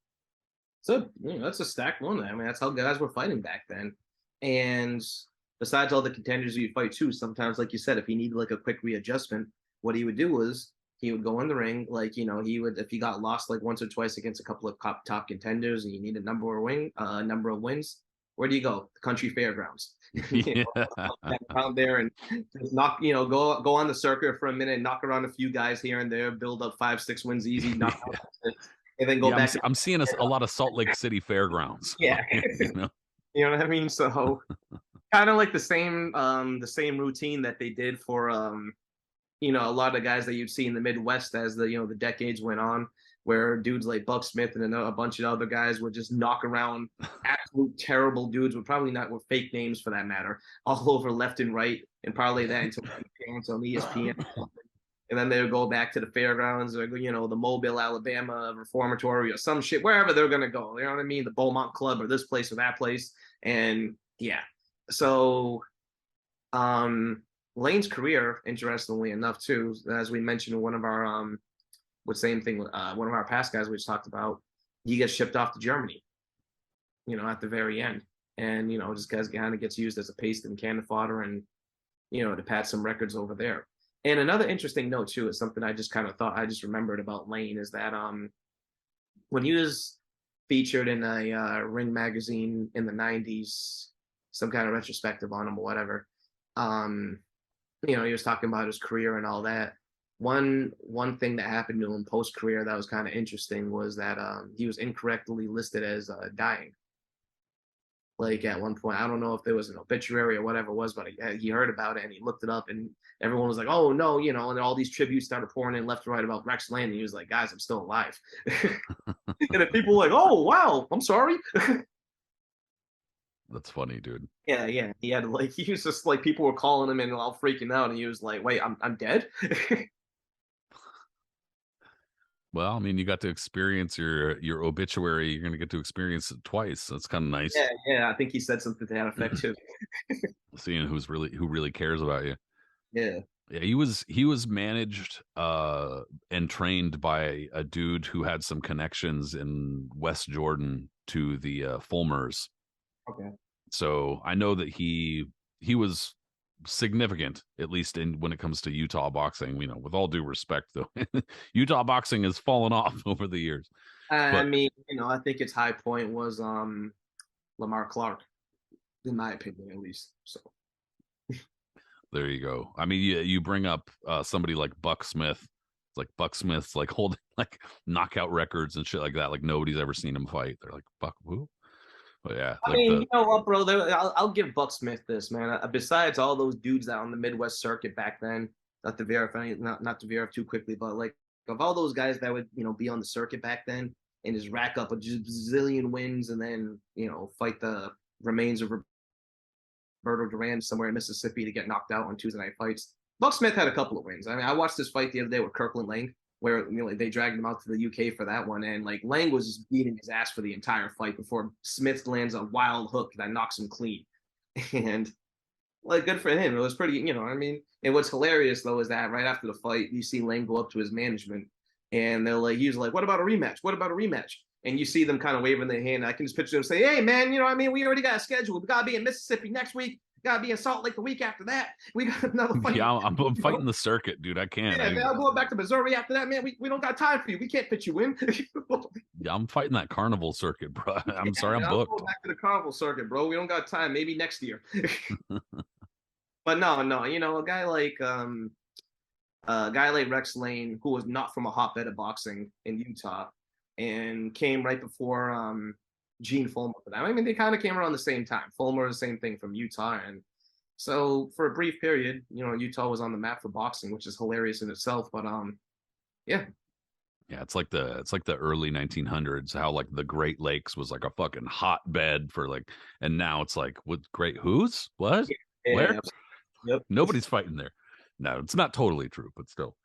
So that's a stacked one. I mean, that's how guys were fighting back then. And besides all the contenders you fight too, sometimes, like you said, if he needed like a quick readjustment, what he would do was he would go in the ring, like he would if he got lost like once or twice against a couple of top contenders, and you need a number of wins. Where do you go? The country fairgrounds. Yeah. Around there and just knock, go on the circuit for a minute, knock around a few guys here and there, build up 5, 6 wins easy, knock out 6, and then go Yeah, back. I'm seeing a lot of Salt Lake City fairgrounds. Yeah. you know? You know what I mean? So kind of like the same routine that they did for a lot of guys that you'd see in the Midwest as the decades went on, where dudes like Buck Smith and a bunch of other guys would just knock around absolute terrible dudes with probably not with fake names for that matter, all over left and right, and parlay that into appearance on ESPN. And then they would go back to the fairgrounds or the Mobile, Alabama Reformatory or some shit, wherever they're gonna go. You know what I mean? The Beaumont Club or this place or that place. And yeah. So Lane's career, interestingly enough, too, as we mentioned in one of our one of our past guys we just talked about, he gets shipped off to Germany, at the very end. And, just guys kind of gets used as a paste and cannon fodder and, to pad some records over there. And another interesting note, too, is something I just kind of thought I just remembered about Lane is that when he was featured in a Ring magazine in the 90s, some kind of retrospective on him or whatever, he was talking about his career and all that. One thing that happened to him post career that was kind of interesting was that he was incorrectly listed as dying. Like at one point, I don't know if there was an obituary or whatever it was, but he heard about it and he looked it up, and everyone was like, "Oh no," and all these tributes started pouring in left and right about Rex Lane. And he was like, "Guys, I'm still alive." And then people were like, "Oh wow, I'm sorry." That's funny, dude. Yeah. He was just like people were calling him and all freaking out, and he was like, "Wait, I'm dead." Well, I mean, you got to experience your obituary. You're going to get to experience it twice. That's kind of nice. Yeah. I think he said something to that effect too. Seeing who really cares about you. Yeah. Yeah, he was managed and trained by a dude who had some connections in West Jordan to the Fulmers. Okay. So I know that he was significant, at least in when it comes to Utah boxing. With all due respect, though, Utah boxing has fallen off over the years. I But mean, I think its high point was Lamar Clark, in my opinion, at least. So there you go. I mean, you bring up somebody like Buck Smith. It's like Buck Smith's like holding like knockout records and shit like that. Like nobody's ever seen him fight. They're like, Buck who? But yeah, I like mean, you know what, bro? I'll give Buck Smith this, man. Besides all those dudes out on the Midwest circuit back then, not to verify, not to verify too quickly, but like of all those guys that would be on the circuit back then and just rack up a zillion wins and then fight the remains of Roberto Duran somewhere in Mississippi to get knocked out on Tuesday night fights. Buck Smith had a couple of wins. I mean, I watched this fight the other day with Kirkland Lang, where they dragged him out to the UK for that one, and like Lang was just beating his ass for the entire fight before Smith lands a wild hook that knocks him clean. And like good for him. It was pretty, you know what I mean? And what's hilarious though is that right after the fight, you see Lane go up to his management and they're like, he's like, what about a rematch? What about a rematch? And you see them kind of waving their hand. I can just picture them say, hey man, you know what I mean? We already got a schedule. We gotta be in Mississippi next week. Gotta be in Salt Lake the week after that. We got another fight. Yeah, I'm You fighting know? the circuit, dude. I can't. Yeah, man, I'm going back to Missouri after that, man. We don't got time for you. We can't fit you in. I'm fighting that carnival circuit, bro. I'm Yeah, sorry, I'm man, I'm going booked. back to the carnival circuit, bro. We don't got time. Maybe next year. But no, no, you know, a guy like Rex Lane, who was not from a hotbed of boxing in Utah, and came right before Gene Fulmer for them. I mean, they kind of came around the same time. Fulmer, the same thing from Utah, and so for a brief period, you know, Utah was on the map for boxing, which is hilarious in itself. But yeah, Yeah, it's like the early 1900s, how like the Great Lakes was like a fucking hotbed for like, and now it's like, what great who's what yeah, where yep. nobody's fighting there. No, it's not totally true, but still.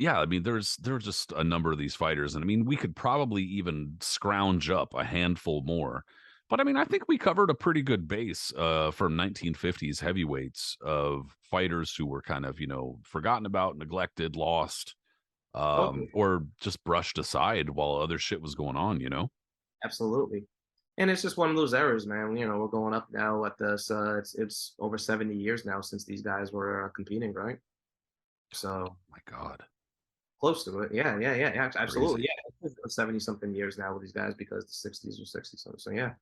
Yeah, I mean, there's just a number of these fighters, and I mean, we could probably even scrounge up a handful more. But I mean, I think we covered a pretty good base from 1950s heavyweights of fighters who were kind of, forgotten about, neglected, lost, Okay, or just brushed aside while other shit was going on. absolutely. And it's just one of those eras, man. You know, we're going up now at this. It's over 70 years now since these guys were competing, right? So My God, close to it. Yeah, yeah, yeah, yeah. Absolutely. crazy. Yeah, it's 70 something years now with these guys because the 60s or 60 something. So yeah,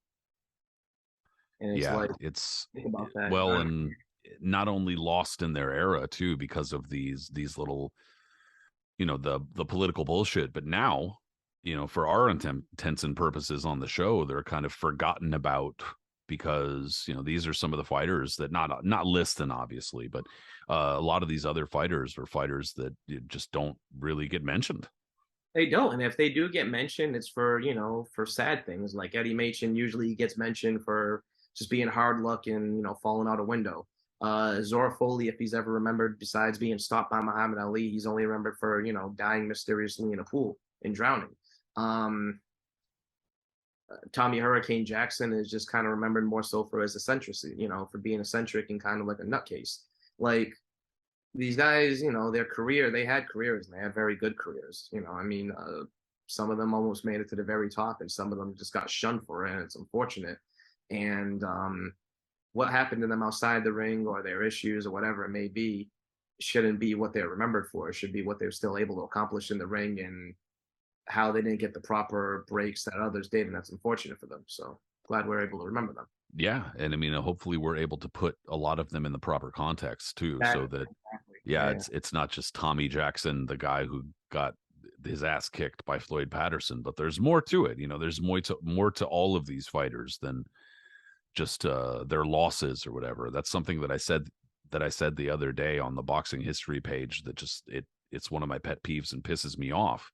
and it's Yeah, like it's think about that. well, and not only lost in their era too because of these little, the political bullshit, but now, for our intents and purposes on the show, they're kind of forgotten about because these are some of the fighters that not Liston obviously, but a lot of these other fighters are fighters that just don't really get mentioned. They don't, and if they do get mentioned, it's for for sad things. Like Eddie Machen usually gets mentioned for just being hard luck and falling out a window. Zora Foley, if he's ever remembered, besides being stopped by Muhammad Ali, he's only remembered for dying mysteriously in a pool and drowning. Um, Tommy Hurricane Jackson is just kind of remembered more so for his eccentricity, for being eccentric and kind of like a nutcase. Like these guys, their career, they had careers and they had very good careers. I mean, some of them almost made it to the very top and some of them just got shunned for it. And it's unfortunate. And what happened to them outside the ring or their issues or whatever it may be shouldn't be what they're remembered for. It should be what they're still able to accomplish in the ring and how they didn't get the proper breaks that others did. And that's unfortunate for them. So glad we're able to remember them. Yeah, and I mean, hopefully we're able to put a lot of them in the proper context too, so Exactly. that Exactly. yeah, Yeah. it's not just Tommy Jackson, the guy who got his ass kicked by Floyd Patterson, but there's more to it. There's more to all of these fighters than just their losses or whatever. That's something that I said the other day on the boxing history page that just it's one of my pet peeves and pisses me off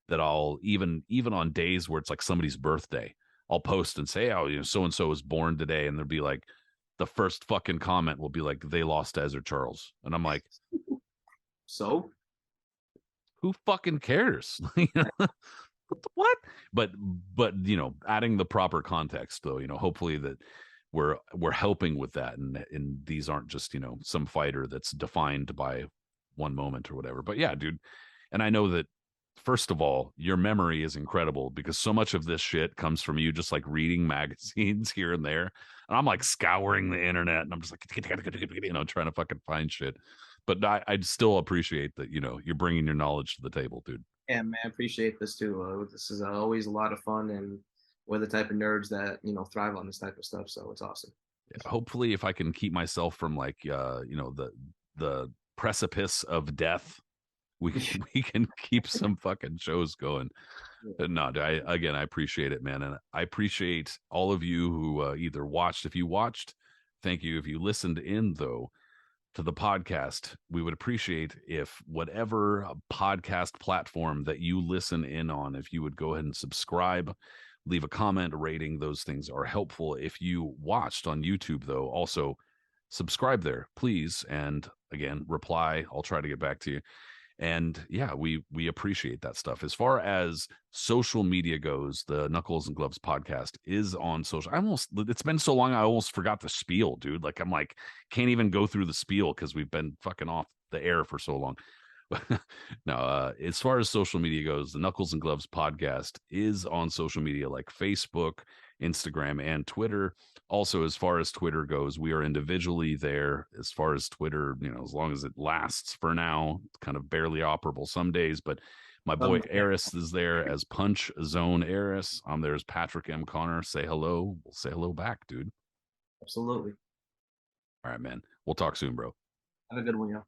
that I'll even on days where it's like somebody's birthday, I'll post and say, oh, so and so was born today, and there'll be like the first fucking comment will be like they lost to Ezra Charles, and I'm like, So who fucking cares? What? But adding the proper context though, hopefully that we're helping with that, and these aren't just some fighter that's defined by one moment or whatever. But yeah, dude, and I know that first of all, your memory is incredible because so much of this shit comes from you just like reading magazines here and there. And I'm like scouring the internet and I'm just like, trying to fucking find shit. But I'd still appreciate that, you're bringing your knowledge to the table, dude. yeah, man, I appreciate this too. This is always a lot of fun, and we're the type of nerds that thrive on this type of stuff. So it's awesome. Hopefully if I can keep myself from like the precipice of death, we we can keep some fucking shows going. No, I appreciate it, man, and I appreciate all of you who either watched. If you watched, thank you. If you listened in though to the podcast, we would appreciate if whatever podcast platform that you listen in on, if you would go ahead and subscribe, leave a comment, a rating. Those things are helpful. If you watched on YouTube though, also subscribe there, please, and again reply. I'll try to get back to you. And yeah, we appreciate that stuff. As far as social media goes, the Knuckles and Gloves podcast is on social. It's been so long I almost forgot the spiel, dude. Like I'm like can't even go through the spiel because we've been fucking off the air for so long. No, as far as social media goes, the Knuckles and Gloves podcast is on social media like Facebook, Instagram, and Twitter. Also, as far as Twitter goes, we are individually there. As far as Twitter, as long as it lasts for now, it's kind of barely operable some days, but my boy Yeah, Aris is there as Punch Zone Aris. I'm there as Patrick M. Connor. Say hello. We'll say hello back, dude. absolutely. All right, man. We'll talk soon, bro. Have a good one, yo.